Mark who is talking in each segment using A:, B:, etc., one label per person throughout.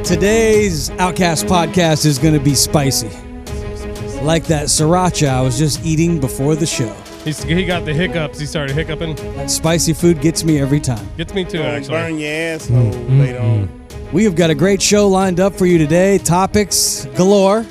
A: Today's Outcast Podcast is going to be spicy. Like that sriracha I was just eating before the show.
B: He got the hiccups. He started hiccuping.
A: That spicy food gets me every time.
B: Gets me too, actually.
C: Burn your asshole later on.
A: We have got a great show lined up for you today. Topics galore.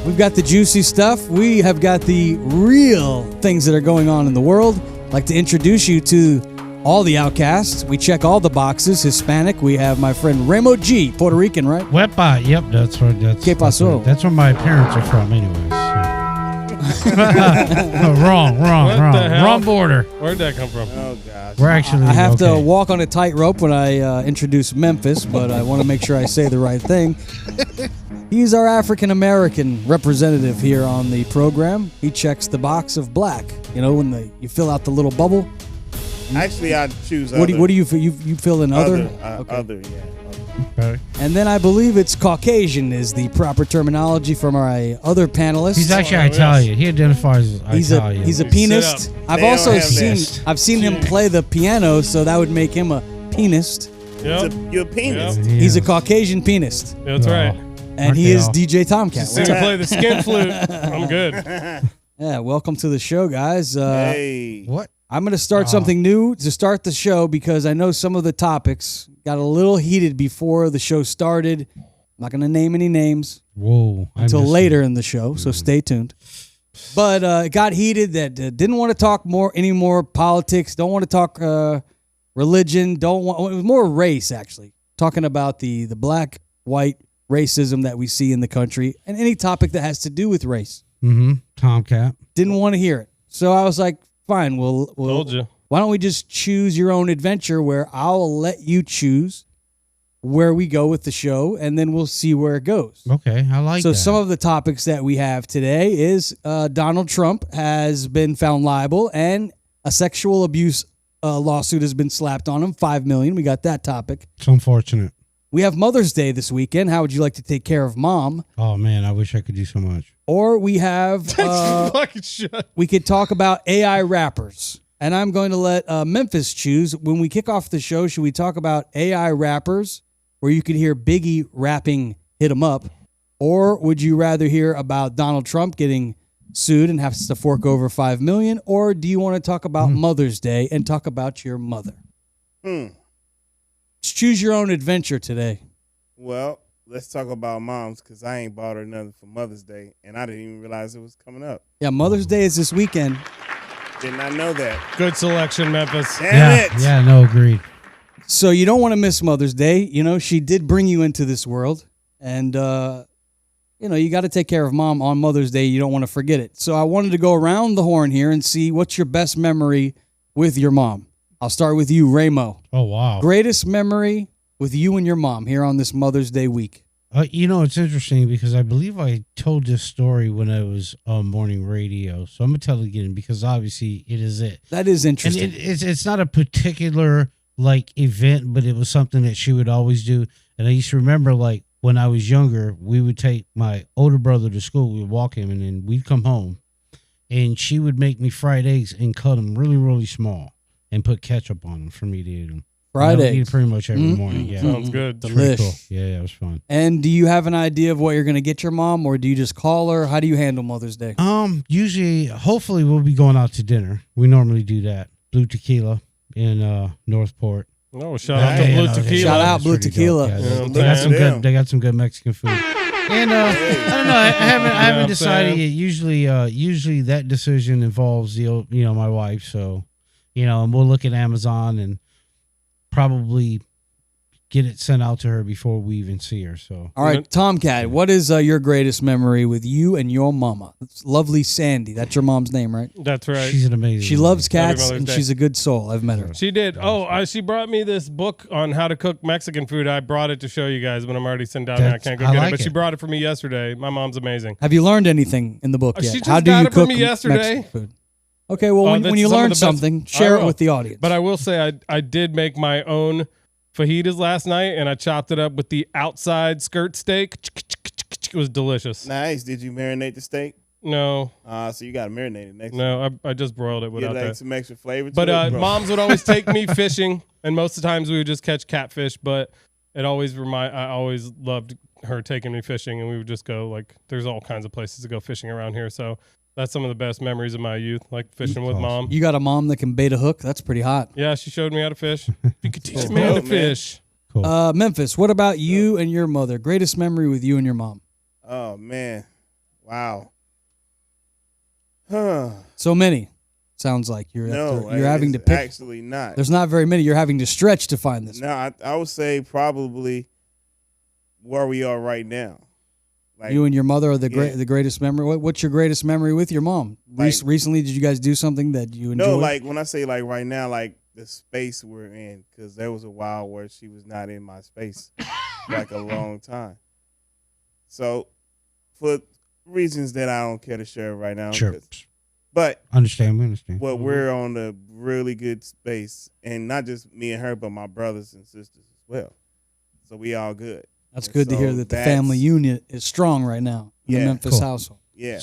A: We've got the juicy stuff. We have got the real things that are going on in the world. I'd like to introduce you to all the outcasts. We check all the boxes. Hispanic. We have my friend Remo G, Puerto Rican, right?
D: Wepa, yep, that's where
A: ¿Qué pasó?
D: That's where my parents are from, anyways. Yeah. Wrong border.
B: Where'd that come from?
C: Oh, gosh.
D: We're actually.
A: I have to walk on a tightrope when I introduce Memphis, but I want to make sure I say the right thing. He's our African-American representative here on the program. He checks the box of black. You know, when you fill out the little bubble.
C: Actually, I'd choose
A: What
C: other.
A: do you fill in other?
C: Okay. Other, yeah.
D: Okay.
A: And then I believe it's Caucasian is the proper terminology from our other panelists.
D: He's actually Italian. He identifies as Italian.
A: He's a pianist. I've
C: They
A: also
C: don't have
A: seen him play the piano, so that would make him a pianist.
B: Yep.
C: You're a penis.
B: Yep.
A: He's a Caucasian pianist,
B: That's right.
A: and
D: Aren't
A: he
D: they
A: is
D: all?
A: DJ Tomcat.
B: See him play the skin flute. I'm good.
A: Yeah, welcome to the show, guys.
C: Hey.
D: What?
A: I'm going to start something new to start the show because I know some of the topics got a little heated before the show started. I'm not going to name any names
D: Whoa.
A: until later in the show, so stay tuned. But it got heated that didn't want to talk any more politics, don't want to talk religion, it was more race, actually. Talking about the black-white racism that we see in the country and any topic that has to do with race.
D: Mm-hmm. Tomcat.
A: Didn't want to hear it. So I was like, fine, we'll
B: Told you.
A: why don't we just choose your own adventure where I'll let you choose where we go with the show, and then we'll see where it goes.
D: Okay, I like
A: So
D: that.
A: some of the topics that we have today is Donald Trump has been found liable, and a sexual abuse lawsuit has been slapped on him, $5 million. We got that topic.
D: It's unfortunate.
A: We have Mother's Day this weekend. How would you like to take care of mom?
D: Oh, man, I wish I could do so much.
A: Or we have...
B: Fucking shit.
A: we could talk about AI rappers. And I'm going to let Memphis choose. When we kick off the show, should we talk about AI rappers where you could hear Biggie rapping Hit 'Em Up? Or would you rather hear about Donald Trump getting sued and has to fork over $5 million? Or do you want to talk about Mother's Day and talk about your mother? Just choose your own adventure today.
C: Well, let's talk about moms because I ain't bought her nothing for Mother's Day, and I didn't even realize it was coming up.
A: Yeah, Mother's Day is this weekend.
C: Did not know that.
B: Good selection, Memphis.
C: Damn it.
D: Yeah, no, agreed.
A: So you don't want to miss Mother's Day. You know, she did bring you into this world. And, you know, you got to take care of mom on Mother's Day. You don't want to forget it. So I wanted to go around the horn here and see what's your best memory with your mom. I'll start with you, Remo.
D: Oh, wow.
A: Greatest memory with you and your mom here on this Mother's Day week.
D: You know, it's interesting because I believe I told this story when I was on morning radio. So I'm going to tell it again because obviously it is it.
A: That is interesting.
D: And it's not a particular like event, but it was something that she would always do. And I used to remember like when I was younger, we would take my older brother to school. We would walk him and then we'd come home and she would make me fried eggs and cut them really, really small and put ketchup on them for me to eat them.
A: Fried
D: I would
A: eggs.
D: eat it pretty much every morning. Yeah.
B: Sounds good.
A: Delish.
D: Cool. Yeah, it was fun.
A: And do you have an idea of what you're going to get your mom, or do you just call her? How do you handle Mother's Day?
D: Usually, hopefully we'll be going out to dinner. We normally do that. Blue Tequila in Northport.
B: Oh, shout out to Blue Tequila.
A: Shout out
D: It's
A: Blue
D: pretty
A: Tequila.
D: dope.
B: Yeah,
D: They got some good Mexican food. And I don't know. I haven't decided yet. Usually that decision involves my wife. So, and we'll look at Amazon and probably get it sent out to her before we even see her. So,
A: All right, Tomcat, what is your greatest memory with you and your mama? It's lovely Sandy. That's your mom's name, right?
B: That's right.
D: she's an amazing.
A: She
D: woman.
A: loves cats,
B: Mother's
A: and
B: Day.
A: she's a good soul. I've met her.
B: She did. She brought me this book on how to cook Mexican food. I brought it to show you guys, but I'm already sitting down and I can't go
D: I
B: get
D: like
B: it. But she
D: it.
B: brought it for me yesterday. My mom's amazing.
A: Have you learned anything in the book yet?
B: She just
A: How do
B: got
A: you
B: it for
A: cook
B: me yesterday.
A: Mexican food? Okay, well, when
B: that's
A: you
B: some of
A: learn
B: the best-
A: something,
B: I
A: share it
B: will.
A: with the audience.
B: But I will say I did make my own fajitas last night, and I chopped it up with the outside skirt steak. It was delicious.
C: Nice. Did you marinate the steak?
B: No,
C: So you got to marinate it next time.
B: no, I just broiled it
C: Get
B: without
C: like
B: that.
C: some extra flavor to
B: But
C: it, bro.
B: moms would always take me fishing, and most of the times we would just catch catfish. But I always loved her taking me fishing, and we would just go, like, there's all kinds of places to go fishing around here. So that's some of the best memories of my youth, like fishing with mom.
A: You got a mom that can bait a hook? That's pretty hot.
B: Yeah, she showed me how to fish. You could teach me how to fish.
D: Cool.
A: Memphis, what about you and your mother? Greatest memory with you and your mom?
C: Oh man, wow.
A: So many. Sounds like you're having to pick.
C: Actually, not.
A: There's not very many. You're having to stretch to find this.
C: No, I would say probably where we are right now. Like,
A: you and your mother are the greatest memory. What's your greatest memory with your mom? Recently, did you guys do something that you enjoyed?
C: No, like when I say like right now, like the space we're in, because there was a while where she was not in my space, like a long time. So, for reasons that I don't care to share right now,
D: Sure.
C: But
D: We understand.
C: Well, we're on a really good space, and not just me and her, but my brothers and sisters as well. So we all good.
A: That's good to hear that the family unit is strong right now in the Memphis household.
C: Yeah.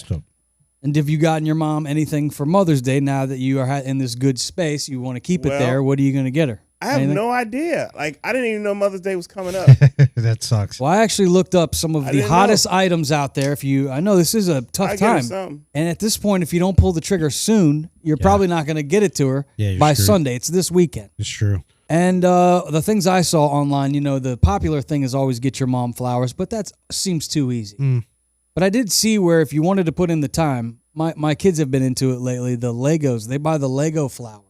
A: And have you gotten your mom anything for Mother's Day now that you are in this good space? You want to keep it there. What are you going to get her?
C: I have no idea. Like, I didn't even know Mother's Day was coming up.
D: That sucks.
A: Well, I actually looked up some of the hottest items out there. I know this is a tough time. And at this point, if you don't pull the trigger soon, you're probably not going to get it to her by Sunday. It's this weekend.
D: It's true.
A: And the things I saw online, the popular thing is always get your mom flowers, but that seems too easy. But I did see where if you wanted to put in the time, my kids have been into it lately, the Legos. They buy the Lego flowers.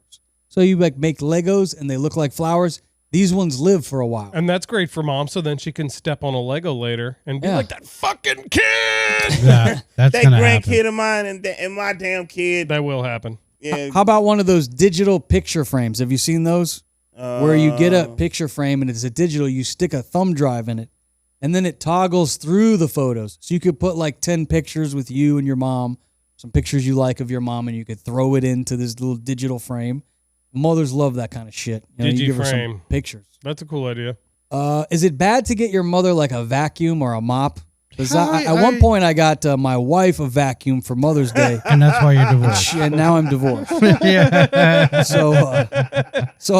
A: So you make Legos and they look like flowers. These ones live for a while.
B: And that's great for mom, so then she can step on a Lego later and be like, that fucking kid!
D: That's
C: that grandkid
D: happen.
C: of mine and my damn kid.
B: That will happen.
C: Yeah.
A: How about one of those digital picture frames? Have you seen those? Where you get a picture frame and it's a digital, you stick a thumb drive in it, and then it toggles through the photos. So you could put like 10 pictures with you and your mom, some pictures you like of your mom, and you could throw it into this little digital frame. Mothers love that kind of shit. You give her some pictures.
B: That's a cool idea.
A: Is it bad to get your mother like a vacuum or a mop? Because at one point I got my wife a vacuum for Mother's Day.
D: And that's why you're divorced.
A: And now I'm divorced.
D: Yeah.
A: So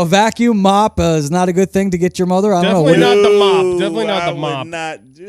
A: a vacuum mop is not a good thing to get your mother? I don't know.
B: Not the mop. Definitely not the mop.
C: Not do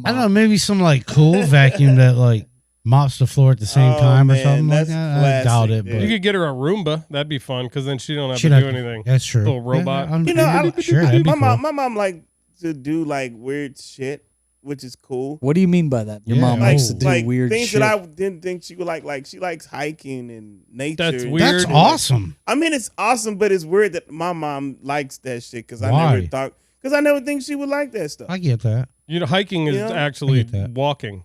D: I don't know, maybe some like cool vacuum that like mops the floor at the same time or something like that. I doubt it. But
B: you could get her a Roomba. That'd be fun because then she don't have to do anything.
D: That's true.
B: Little robot.
C: my mom like to do like weird shit, which is cool.
A: What do you mean by that? Your mom likes to do weird
C: things
A: shit.
C: that I didn't think she would like. Like she likes hiking and nature.
B: That's weird.
D: That's awesome.
C: I mean, it's awesome, but it's weird that my mom likes that shit because I never think she would like that stuff.
D: I get that.
B: Hiking is actually walking.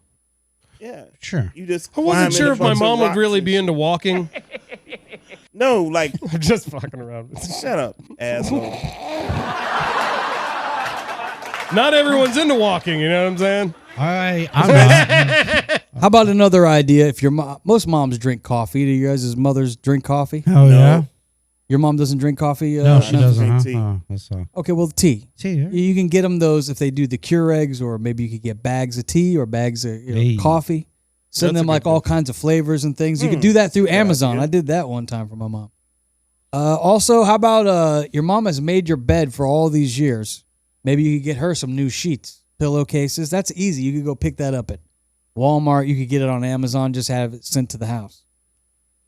C: Yeah,
D: sure.
C: You just.
B: I wasn't sure if my mom would really be into walking.
C: No, like
B: just fucking around.
C: Shut up, asshole.
B: Not everyone's into walking. You know what I'm saying?
D: I'm not.
A: How about another idea? If most moms drink coffee, do you guys' mothers drink coffee?
D: Oh yeah.
A: Your mom doesn't drink coffee?
D: No, she doesn't.
C: Tea.
A: Okay, well, tea.
D: Tea. Yeah.
A: You can get them those if they do the Keurigs, or maybe you could get bags of tea or bags of coffee. Send them like all kinds of flavors and things. You could do that through Amazon. I did that one time for my mom. Also, how about your mom has made your bed for all these years? Maybe you could get her some new sheets, pillowcases. That's easy. You could go pick that up at Walmart. You could get it on Amazon. Just have it sent to the house.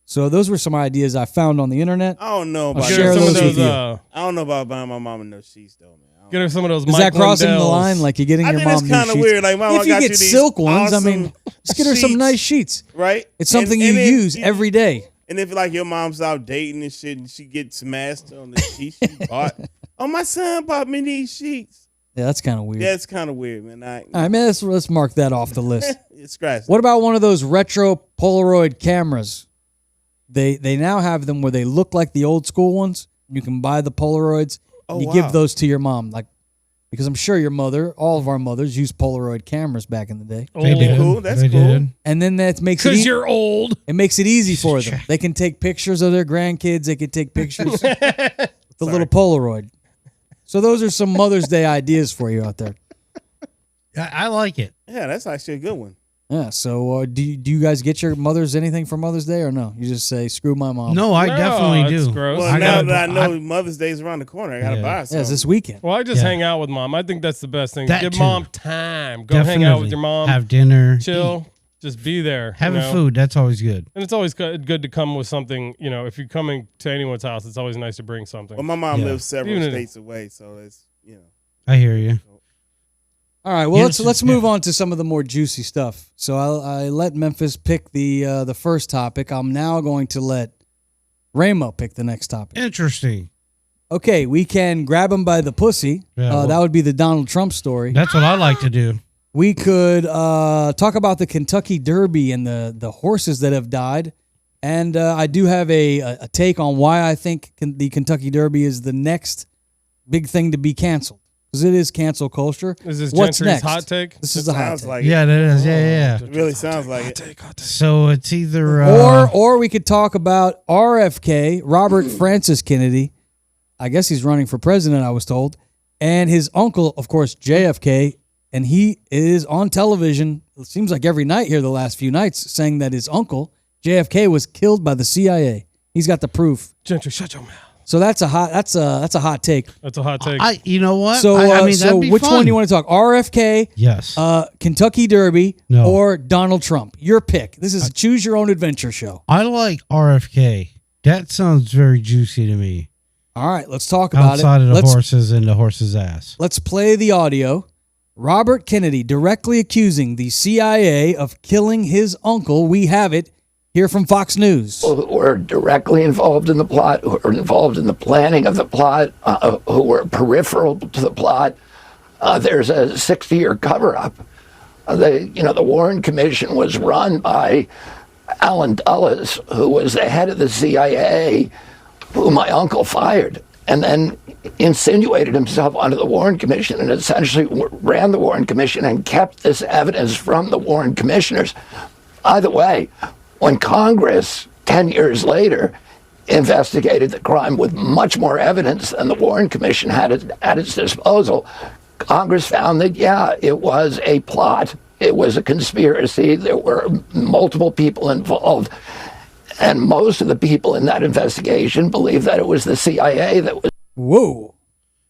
A: So those were some ideas I found on the internet.
C: I don't know about
A: share those with you.
C: I don't know about buying my mom no sheets though, man.
B: Get her some of those.
A: Is that crossing the line? Like you're getting your mom new sheets?
C: I think it's kind of weird. Like, Mom,
A: if you get silk ones, I mean, just get her some nice sheets.
C: Right?
A: It's something you use every day.
C: And if like your mom's out dating and shit, and she gets smashed on the sheets she bought, my son bought me these sheets.
A: Yeah, that's kind of weird.
C: Yeah, it's kind of weird, man.
A: All right, man, let's mark that off the list.
C: Scratch.
A: What about one of those retro Polaroid cameras? They now have them where they look like the old school ones. You can buy the Polaroids. And you give those to your mom, because I'm sure your mother, all of our mothers, used Polaroid cameras back in the day.
D: They did.
C: Cool. That's
D: they
C: cool.
D: Did.
A: And then that makes it
B: because you're old.
A: It makes it easy for them. They can take pictures of their grandkids. They can take pictures with the little Polaroid. So those are some Mother's Day ideas for you out there.
D: I like it.
C: Yeah, that's actually a good one.
A: Yeah. So do you guys get your mothers anything for Mother's Day or no? You just say screw my mom.
D: No, I definitely
B: that's
D: do.
B: gross.
C: Well,
D: I
C: now
D: gotta-
C: that I know Mother's Day is around the corner, I gotta
D: Yeah.
C: buy
A: Yeah,
C: something.
A: it's this weekend.
B: Well, I just
D: Yeah.
B: hang out with mom. I think that's the best thing.
D: That
B: Give
D: too.
B: mom time. Go hang out with your mom.
D: Have dinner.
B: Chill. Just be there.
D: Having
B: you know?
D: food, that's always good.
B: And it's always good to come with something. You know, if you're coming to anyone's house, it's always nice to bring something.
C: Well, my mom
D: Yeah.
C: lives several
B: Even if-
C: states away, so it's
D: I hear you.
A: All right. Well,
D: Yes,
A: let's
D: yeah.
A: move on to some of the more juicy stuff. So I let Memphis pick the first topic. I'm now going to let Ramo pick the next topic.
D: Interesting.
A: Okay, we can grab him by the pussy.
D: Yeah, well-
A: that would be the Donald Trump story.
D: That's what I like to do.
A: We could talk about the Kentucky Derby and the horses that have died. And I do have a take on why I think the Kentucky Derby is the next big thing to be canceled. Because it is cancel culture.
B: Is this
A: What's
B: Gentry's
A: next?
B: hot take?
A: This is the hot
C: sounds
A: take.
C: like
D: Yeah, that is. Yeah.
C: it really sounds like it.
D: So it's either
A: Or we could talk about RFK, Robert Francis Kennedy. I guess he's running for president, I was told. And his uncle, of course, JFK. And he is on television, it seems like every night here the last few nights, saying that his uncle, JFK, was killed by the CIA. He's got the proof.
B: Gentry, shut your mouth.
A: So that's a hot take.
B: That's a hot take.
D: you know what?
A: So
D: I mean,
A: so
D: that'd be
A: which
D: fun.
A: one do you want to talk? RFK,
D: Yes.
A: Kentucky Derby,
D: No.
A: or Donald Trump? Your pick. This is a choose your own adventure show.
D: I like RFK. That sounds very juicy to me.
A: All right, let's talk about
D: Outside
A: it.
D: of the horses and the horse's ass.
A: Let's play the audio. Robert Kennedy directly accusing the CIA of killing his uncle. We have it here from Fox News.
E: Who were directly involved in the plot, who were involved in the planning of the plot, who were peripheral to the plot. There's a 60-year cover-up. The Warren Commission was run by Alan Dulles, who was the head of the CIA, who my uncle fired, and then insinuated himself onto the Warren Commission and essentially ran the Warren Commission and kept this evidence from the Warren commissioners. By the way, when Congress, 10 years later, investigated the crime with much more evidence than the Warren Commission had at its disposal, Congress found that, yeah, it was a plot. It was a conspiracy. There were multiple people involved. And most of the people in that investigation believe that it was the CIA that was.
A: Whoa.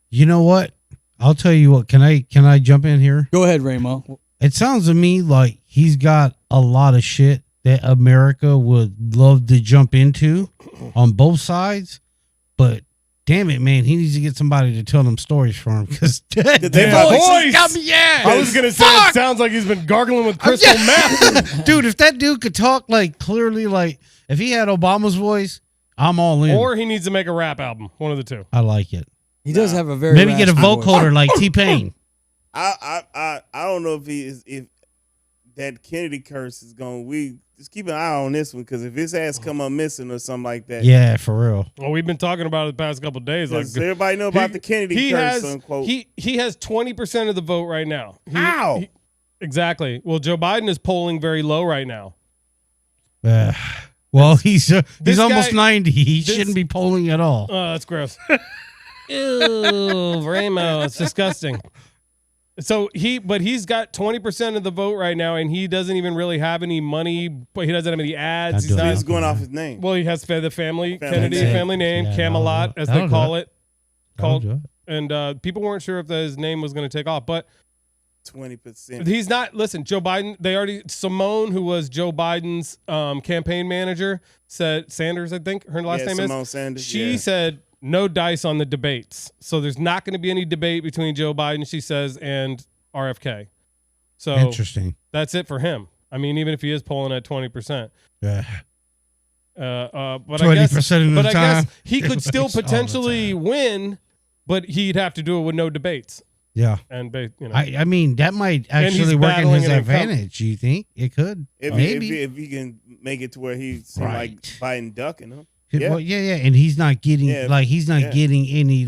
D: You know what? I'll tell you what. Can I jump in here?
A: Go ahead, Ramo.
D: It sounds to me like he's got a lot of shit that America would love to jump into on both sides, but damn it, man, he needs to get somebody to tell them stories for him because
C: They
B: voice
D: got me. Yeah,
B: I was gonna say it sounds like he's been gargling with crystal meth.
D: dude. If that dude could talk like clearly, like if he had Obama's voice, I'm all in.
B: Or he needs to make a rap album. One of the two.
D: I like it.
A: He does have a very
D: Maybe get a
A: raspy voice.
D: vocoder like T-Pain.
C: I don't know if that Kennedy curse is going. We just keep an eye on this one because if his ass come up missing or something like that.
D: Yeah, for real.
B: Well, we've been talking about it the past couple of days. Like,
C: Does everybody know about the Kennedy curse? Unquote.
B: He has 20% of the vote right now.
C: How?
B: Exactly. Well, Joe Biden is polling very low right now.
D: Well, he's
B: This
D: almost
B: guy-
D: 90. He shouldn't be polling at all.
B: Oh, that's gross. Ew, Ramo, it's disgusting. So he's got 20% of the vote right now, and he doesn't even really have any money. But he doesn't have any ads. He's not.
C: He's going off his name.
B: Well, he has the family Kennedy
C: name.
B: family name,
D: Yeah,
B: Camelot, as
D: that'll
B: they
D: do
B: call
D: it.
B: it. Called,
D: That'll do
B: and people weren't sure if his name was going to take off, but
C: 20%.
B: he's not. Listen, Joe Biden. Simone, who was Joe Biden's campaign manager, said Sanders. I think her last name
C: Simone
B: is.
C: Sanders.
B: She said no dice on the debates, so there's not going to be any debate between Joe Biden, she says, and RFK. So
D: Interesting.
B: that's it for him. I mean, even if he is polling at 20%.
D: Yeah.
B: But
D: 20% of the
B: I
D: time.
B: guess he could still
D: All the
B: potentially win, but he'd have to do it with no debates.
D: Yeah.
B: And
D: I mean, that might
B: And he's
D: actually work in
B: battling
D: his
B: an
D: advantage. You think it could? Maybe.
C: If he can make it to where he seems like
D: Right.
C: Biden ducking him.
D: Well, yeah, and he's not getting getting any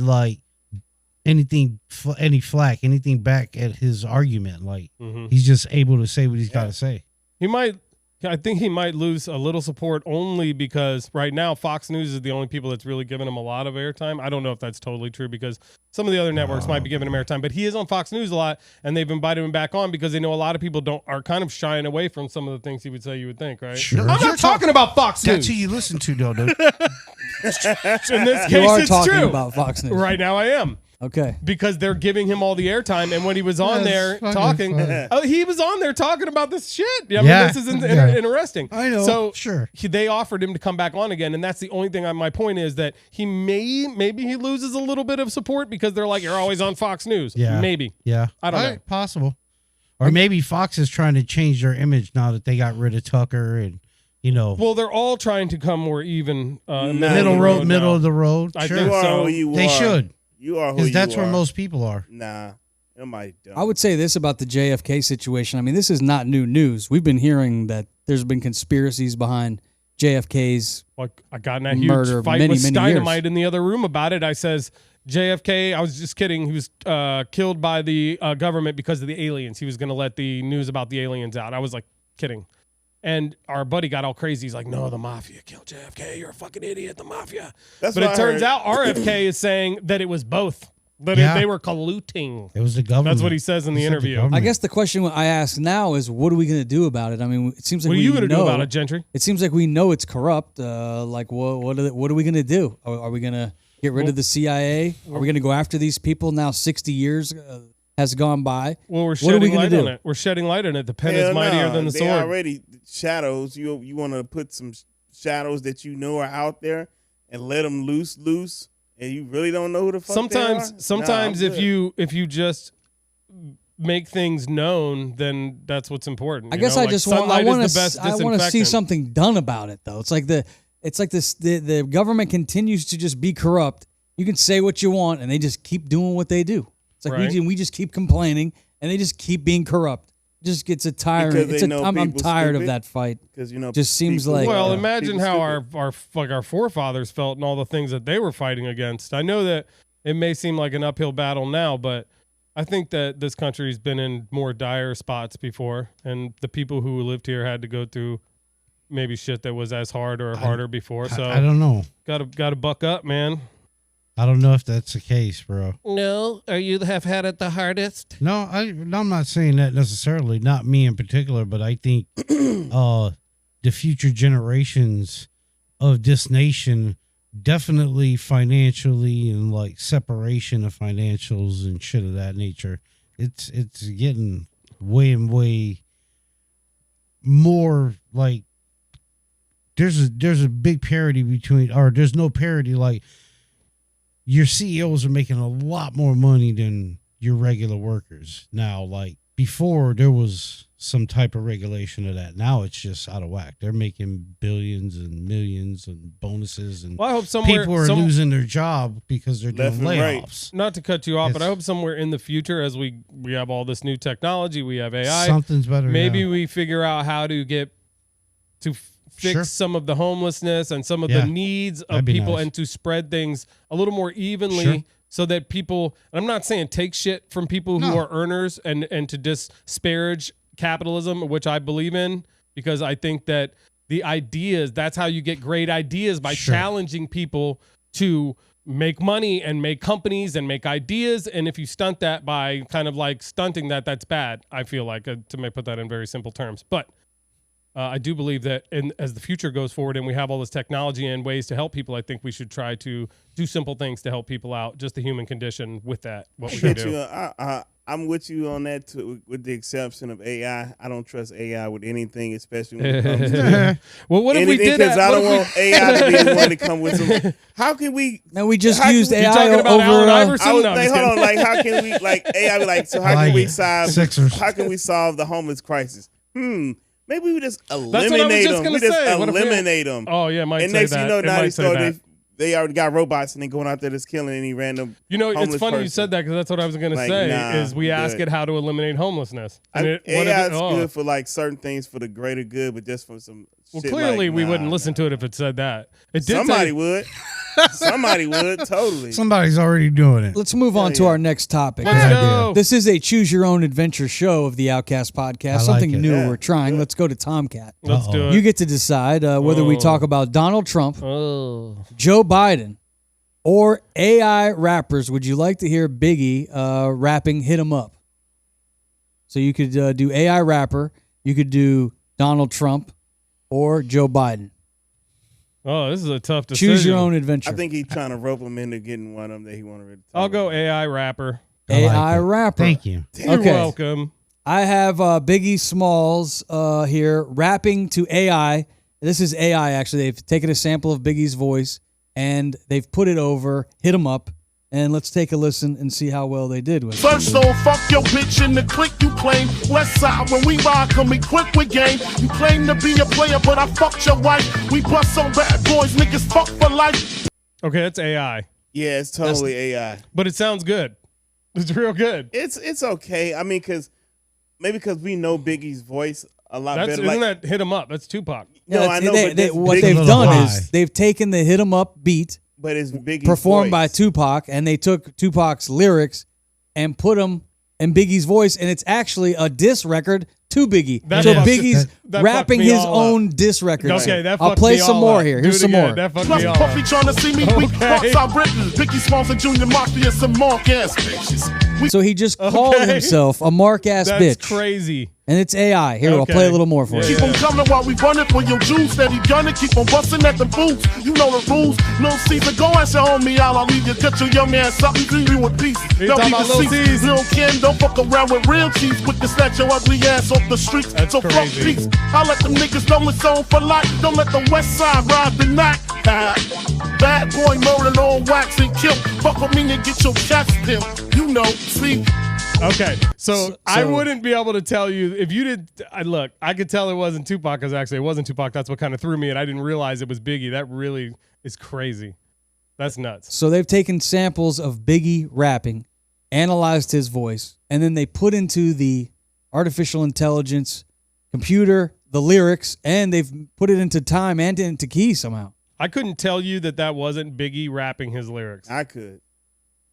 D: any flack, anything back at his argument. Like
B: Mhm.
D: he's just able to say what he's got to say.
B: he might I think he might lose a little support only because right now Fox News is the only people that's really giving him a lot of airtime. I don't know if that's totally true because some of the other networks might be giving him airtime, but he is on Fox News a lot, and they've invited him back on because they know a lot of people are kind of shying away from some of the things he would say you would think, right?
D: Sure.
B: I'm not talking about Fox News.
D: That's who you listen to, though, dude.
B: In this case,
A: You are
B: it's
A: talking
B: true.
A: about Fox News.
B: Right now I am.
A: Okay.
B: Because they're giving him all the airtime, and when he was on there
D: That's
B: talking,
D: fucking
B: he was on there talking about this shit. I mean,
D: Yeah.
B: this is
D: Yeah.
B: interesting.
D: I know.
B: So
D: Sure.
B: they offered him to come back on again, and that's the only thing. My point is that maybe he loses a little bit of support because they're like, you're always on Fox News.
D: Yeah.
B: Maybe.
D: Yeah.
B: I don't know.
D: Possible. Or maybe Fox is trying to change their image now that they got rid of Tucker and,
B: Well, they're all trying to come more even.
D: middle of the road.
B: I
D: Sure.
B: think
C: You are
B: so.
C: who you
D: They
C: are.
D: should.
C: You are who
D: Because
C: you
D: that's
C: are.
D: where most people are.
C: Nah, nobody don't.
A: I would say this about the JFK situation. I mean, this is not new news. We've been hearing that there's been conspiracies behind JFK's.
B: Like, I got in that huge
A: Murder
B: fight
A: many,
B: with
A: many
B: Dynamite
A: years.
B: in the other room about it. I says, JFK, I was just kidding. He was killed by the government because of the aliens. He was going to let the news about the aliens out. I was like, kidding. And our buddy got all crazy. He's like, no, the mafia killed JFK. You're a fucking idiot, the mafia.
C: That's
B: But
C: what
B: it
C: I
B: turns
C: heard.
B: out RFK is saying that it was both. That
D: Yeah.
B: they were colluding.
D: It was the government.
B: That's what he says in the
D: He said
B: interview.
D: government.
A: I guess the question I ask now is, what are we going to do about it? I mean, it seems like
B: What are
A: we
B: you going to do
A: know-
B: about it, Gentry?
A: It seems like we know it's corrupt. Like, what are we going to do? Are we going to get rid of the CIA? Are we going to go after these people now? 60 years has gone by.
B: Well, we're
A: What are we
B: shedding
A: gonna
B: light
A: do?
B: on it. We're shedding light on it. The pen
C: Hell
B: is mightier
C: nah,
B: than the
C: they
B: sword.
C: already shadows. You want to put some shadows that you know are out there and let them loose, and you really don't know who the fuck
B: Sometimes
C: they are?
B: if you just make things known, then that's what's important.
A: I
B: you
A: guess
B: know?
A: I
B: Like
A: just want. I
B: sunlight is
A: want
B: the
A: to.
B: best
A: I want to see
B: disinfectant.
A: something done about it, though. It's like this. The government continues to just be corrupt. You can say what you want, and they just keep doing what they do. It's like
B: Right.
A: we just keep complaining, and they just keep being corrupt. It just gets a tiring.
C: Because they
A: It's a,
C: know
A: I'm
C: people
A: tired of
C: stupid.
A: that fight.
C: Because
A: Just seems like-
B: Well,
A: Yeah.
B: imagine
C: people
B: how
C: stupid.
B: our forefathers felt and all the things that they were fighting against. I know that it may seem like an uphill battle now, but I think that this country's been in more dire spots before, and the people who lived here had to go through maybe shit that was as hard or harder before. So
D: I don't know.
B: gotta buck up, man.
D: I don't know if that's the case, bro.
B: No, you have had it the hardest.
D: No, I'm not saying that necessarily. Not me in particular, but I think the future generations of this nation definitely financially and like separation of financials and shit of that nature. It's getting way and way more like there's a big parity between, or there's no parity. Like your CEOs are making a lot more money than your regular workers now. Like before, there was some type of regulation of that. Now it's just out of whack. They're making billions and millions and bonuses, and
B: Well, I hope somewhere
D: people are losing their job because they're doing
C: Left and right.
D: layoffs.
B: Not to cut you off, but I
D: It's-
B: hope somewhere in the future, as we have all this new technology, we have AI,
D: Something's better.
B: maybe
D: yeah.
B: we figure out how to get to fix
D: Sure.
B: some of the homelessness and some of
D: Yeah.
B: the needs of
D: That'd be
B: people
D: nice.
B: and to spread things a little more evenly
D: Sure.
B: so that people, and I'm not saying take shit from people who
D: No.
B: are earners and to disparage capitalism, which I believe in, because I think that the ideas, that's how you get great ideas, by
D: Sure.
B: challenging people to make money and make companies and make ideas. And if you stunt that by kind of like stunting that, that's bad. I feel like, to put that in very simple terms. But I do believe that as the future goes forward and we have all this technology and ways to help people, I think we should try to do simple things to help people out, just the human condition with that, what we can
C: Get
B: do.
C: you, I'm with you on that too, with the exception of AI. I don't trust AI with anything, especially when it comes to
B: Well, what if we
C: anything,
B: did that?
C: because I
B: What
C: don't
B: if we-
C: want AI to be the one to come with some. How can we?
A: Now we just
C: How can
A: used
C: we-
B: You
A: AI
B: talking about
A: over.
B: Allen Iverson?
C: I was
B: No, I'm
C: like,
B: just
C: hold on,
B: kidding.
C: like how can we like AI be like, so how
D: Like
C: can we
D: it.
C: solve
D: Sixers.
C: how can we solve the homeless crisis? Maybe we just
B: what I was
C: eliminate
B: just
C: them.
B: gonna
C: We just
B: say. What if we-
C: eliminate them.
B: Oh, yeah, it might
C: And
B: say
C: next
B: that.
C: thing you know,
B: It
C: now
B: might
C: they
B: say
C: start
B: that.
C: they already got robots and they going out there just killing any random.
B: You know, it's
C: homeless
B: funny you
C: person.
B: said that because that's what I was going to
C: Like,
B: say.
C: nah,
B: is we ask
C: good.
B: it how to eliminate homelessness. And what if
C: AI
B: it-
C: is
B: oh.
C: good for like certain things for the greater good, but just for some.
B: Well,
C: shit
B: clearly
C: like,
B: we
C: nah,
B: wouldn't listen
C: nah.
B: to it if it said that. It did
C: Somebody
B: say,
C: would. Somebody would, totally.
D: Somebody's already doing it.
A: Let's move on to our next topic.
B: Let's go.
A: This is a choose your own adventure show of the Outcast Podcast.
D: I
A: Something
D: like it.
A: new
C: Yeah.
A: we're trying. Let's go to Tomcat.
B: Let's do it.
A: You get to decide whether we talk about Donald Trump, Joe Biden, or AI rappers. Would you like to hear Biggie rapping Hit 'Em Up? So you could do AI rapper, you could do Donald Trump, or Joe Biden.
B: Oh, this is a tough decision.
A: Choose your own adventure.
C: I think he's trying to rope him into getting one of them that he wanted to.
B: I'll go AI rapper.
D: I like
A: AI
D: it.
A: rapper.
D: Thank you.
B: You're
A: Okay.
B: welcome.
A: I have Biggie Smalls here rapping to AI. This is AI, actually. They've taken a sample of Biggie's voice, and they've put it over Hit 'Em Up. And let's take a listen and see how well they did with it.
F: First off, fuck your bitch in the click you claim. West side, when we ride, come equipped with game. You claim to be a player, but I fucked your wife. We bust on bad boys, niggas fuck for life.
B: Okay, that's AI,
C: Yeah, it's totally AI.
B: but it sounds good. It's real good.
C: It's okay. I mean, because we know Biggie's voice a lot
B: That's
C: better.
B: isn't
C: Like,
B: that hit 'em up? That's Tupac.
C: no, I know, but that's
A: what
C: Biggie's
A: they've
D: Little
A: done
D: lie.
A: is they've taken the Hit 'Em Up beat
C: but it's Biggie's
A: performed by
C: voice.
A: Tupac, and they took Tupac's lyrics and put them in Biggie's voice, and it's actually a diss record to Biggie.
B: That
A: so
B: fucked-
A: Biggie's
B: that
A: rapping
B: fucked me
A: his
B: all up.
A: own diss record.
B: Okay, that
A: I'll
B: fucked
A: play
B: me
A: some
B: all
A: more
B: up.
A: here.
B: Do
A: Here's
B: it
A: some
B: again.
A: more.
B: That fucked
F: Plus
B: me all
F: Puffy
B: up.
F: trying to see me weak. Parts I written. Biggie Smalls and Junior Mafia, some mark ass bitches.
A: So he just called
B: Okay.
A: himself a mark ass
B: That's
A: bitch,
B: crazy.
A: and it's AI. Here, I'll
B: Okay.
A: play a little more for
B: Yeah,
A: you.
F: Keep on coming while we running for your juice. Steady gunning, keep on busting at the boots. You know the rules. Lil Caesar, go ask your homie out. I'll leave you, cut your young man something, leave you in peace.
B: You
F: Don't
B: talking
F: be
B: about Lil
F: deceased.
B: Caesar?
F: Lil Ken, don't fuck around with real cheese. Quick to snatch your ugly ass off the streets.
B: That's
F: so fuck
B: crazy.
F: peace. I let them niggas know it's on for life. Don't let the west side ride the night. Bad boy murdered on wax and kill. Fuck with me and get your cats pimped. You know, see.
B: Okay, so I
A: So-
B: wouldn't be able to tell you if you did. Look, I could tell it wasn't Tupac because actually it wasn't Tupac. That's what kind of threw me, and I didn't realize it was Biggie. That really is crazy. That's nuts.
A: So they've taken samples of Biggie rapping, analyzed his voice, and then they put into the artificial intelligence computer the lyrics, and they've put it into time and into key somehow.
B: I couldn't tell you that wasn't Biggie rapping his lyrics.
C: I could.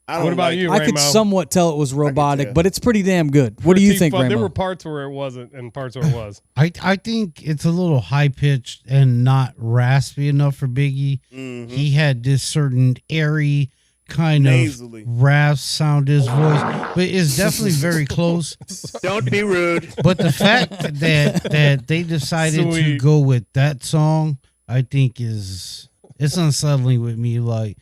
C: I don't
B: What about
C: like
B: you?
A: I could
B: Ramo.
A: somewhat tell it was robotic,
C: tell.
A: but it's pretty damn good. What do you
B: Pretty
A: think,
B: fun. There
A: Rainbow?
B: were parts where it wasn't and parts where it was.
D: I think it's a little high pitched and not raspy enough for Biggie.
C: Mhm.
D: He had this certain airy kind
C: Nasally.
D: of rasp sound to his voice, but it's definitely very close.
G: Don't be rude.
D: But the fact that they decided to
B: Sweet.
D: go with that song, I think it's unsettling with me. Like,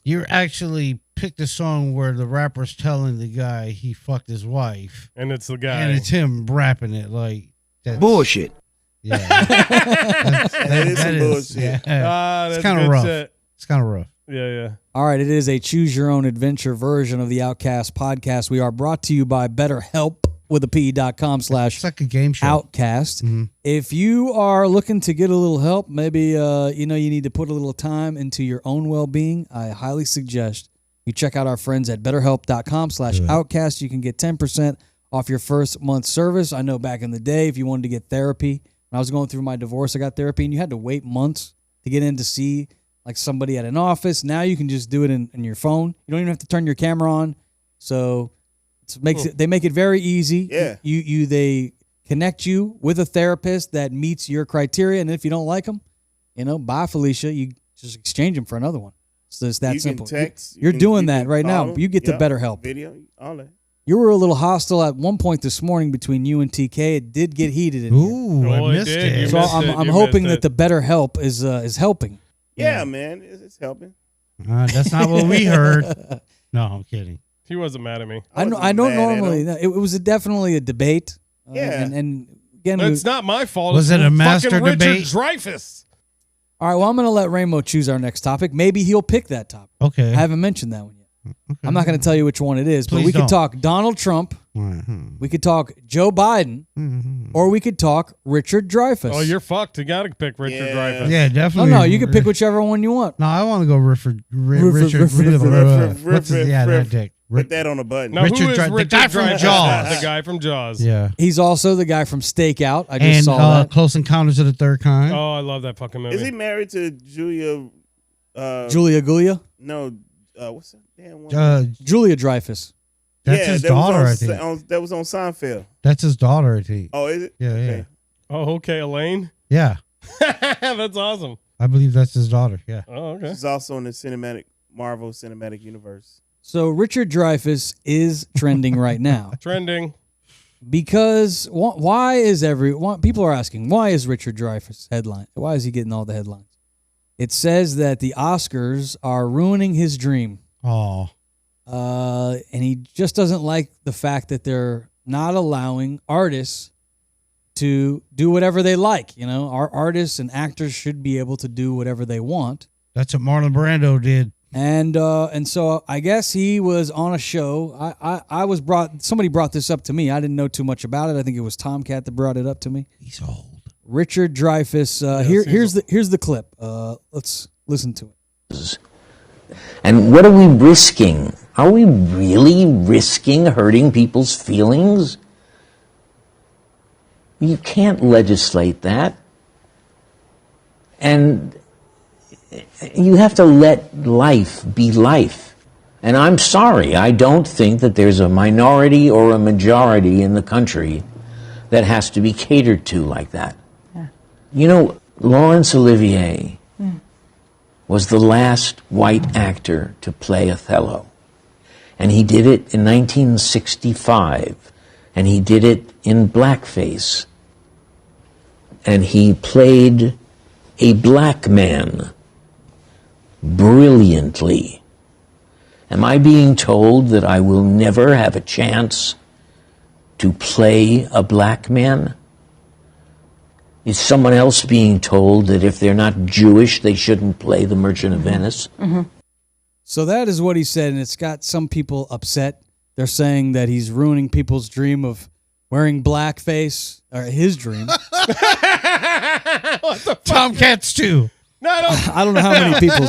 D: you actually picked a song where the rapper's telling the guy he fucked his wife,
B: And it's the guy.
D: and it's him rapping it. Like, that's,
G: Bullshit.
D: yeah,
C: That is some bullshit.
D: Yeah,
B: That's
D: it's kind of
B: good
D: rough.
B: shit.
D: It's kind of rough.
B: Yeah, yeah.
A: All right, it is a choose your own adventure version of the Outcast podcast. We are brought to you by BetterHelp with a P.com/Outcast.
D: It's like a game show. Mhm.
A: If you are looking to get a little help, maybe you need to put a little time into your own well-being, I highly suggest you check out our friends at BetterHelp.com/Outcast. You can get 10% off your first month service. I know back in the day, if you wanted to get therapy, when I was going through my divorce, I got therapy, and you had to wait months to get in to see like somebody at an office. Now you can just do it in your phone. You don't even have to turn your camera on. So they make it very easy.
C: Yeah.
A: They connect you with a therapist that meets your criteria, and if you don't like them, bye Felicia. You just exchange them for another one. So it's that
C: You
A: simple.
C: can text.
A: You're doing
C: you
A: that
C: can
A: right now.
C: call,
A: You get the
C: yeah,
A: BetterHelp.
C: Video, all that.
A: You were a little hostile at one point this morning between you and TK. It did get heated in here.
D: Ooh,
B: Oh,
D: I
B: it
D: missed
B: did.
D: it.
B: You
A: So
B: missed it.
A: I'm
B: You
A: hoping
B: missed
A: that
B: it.
A: the BetterHelp is helping.
C: Yeah, man, it's helping.
D: That's not what we heard. No, I'm kidding.
B: He wasn't mad at me.
A: I don't
C: wasn't mad at
A: normally.
C: him.
A: no, It was definitely a debate.
C: Yeah.
A: And again,
B: It's not my fault.
D: Was
B: It's
D: it a master
B: fucking Richard
D: debate?
B: Dreyfus.
A: all right. Well, I'm going to let Ramo choose our next topic. Maybe he'll pick that topic.
D: Okay.
A: I haven't mentioned that one yet. I'm not going to tell you which one it is, but
D: Please
A: we could
D: don't.
A: talk Donald Trump,
D: Mhm.
A: we could talk Joe Biden,
D: Mhm.
A: or we could talk Richard Dreyfus.
B: Oh, you're fucked. You got to pick Richard
C: Yeah.
B: Dreyfus.
D: Yeah,
A: no,
D: definitely.
A: you can pick whichever one you want.
D: No, I want to go Richard.
C: Riff,
D: What's his, yeah, that
C: riff.
D: dick.
C: Put that on a button.
B: Now,
D: Richard
B: who is
D: Dre- the
B: Richard
D: guy from
B: Dreyfus?
D: Jaws.
B: The guy from Jaws.
D: Yeah.
A: He's also the guy from Stakeout. I just
D: And
A: saw that.
D: Close Encounters of the Third Kind.
B: Oh, I love that fucking movie.
C: Is he married to Julia
A: Julia Gulia?
C: No, what's that damn one?
A: Julia Dreyfus.
D: That's his daughter, I think.
C: That was on Seinfeld.
D: That's his daughter, I think.
C: Oh, is it?
D: Yeah,
C: Okay.
D: yeah.
B: Oh, okay, Elaine.
D: Yeah.
B: That's awesome.
D: I believe that's his daughter. Yeah.
B: Oh, okay.
C: She's also in the Marvel Cinematic Universe.
A: So Richard Dreyfus is trending right now.
B: Trending.
A: Because why is people are asking, why is Richard Dreyfus headline? Why is he getting all the headlines? It says that the Oscars are ruining his dream.
D: Oh.
A: And he just doesn't like the fact that they're not allowing artists to do whatever they like. You know, our artists and actors should be able to do whatever they want.
D: That's what Marlon Brando did.
A: And so I guess he was on a show. Somebody brought this up to me. I didn't know too much about it. I think it was Tomcat that brought it up to me.
D: He's old.
A: Richard Dreyfus. Here's the clip. Let's listen to it.
G: And what are we risking? Are we really risking hurting people's feelings? You can't legislate that. And you have to let life be life. And I'm sorry, I don't think that there's a minority or a majority in the country that has to be catered to like that. Yeah. You know, Laurence Olivier was the last white actor to play Othello. And he did it in 1965. And he did it in blackface. And he played a black man brilliantly. Am I being told that I will never have a chance to play a black man? Is someone else being told that if they're not Jewish, they shouldn't play The Merchant of Venice?
A: Mm-hmm. So that is what he said, and it's got some people upset. They're saying that he's ruining people's dream of wearing blackface, or his dream.
D: Tomcats too.
B: No,
A: I don't know how many people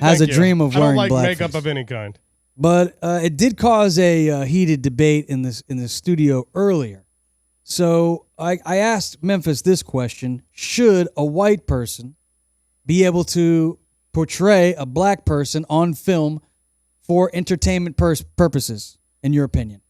A: has a dream of wearing
B: blackface. I don't like
A: blackface.
B: makeup of any kind.
A: But it did cause a heated debate in the studio earlier. So I asked Memphis this question: should a white person be able to portray a black person on film for entertainment purposes, in your opinion?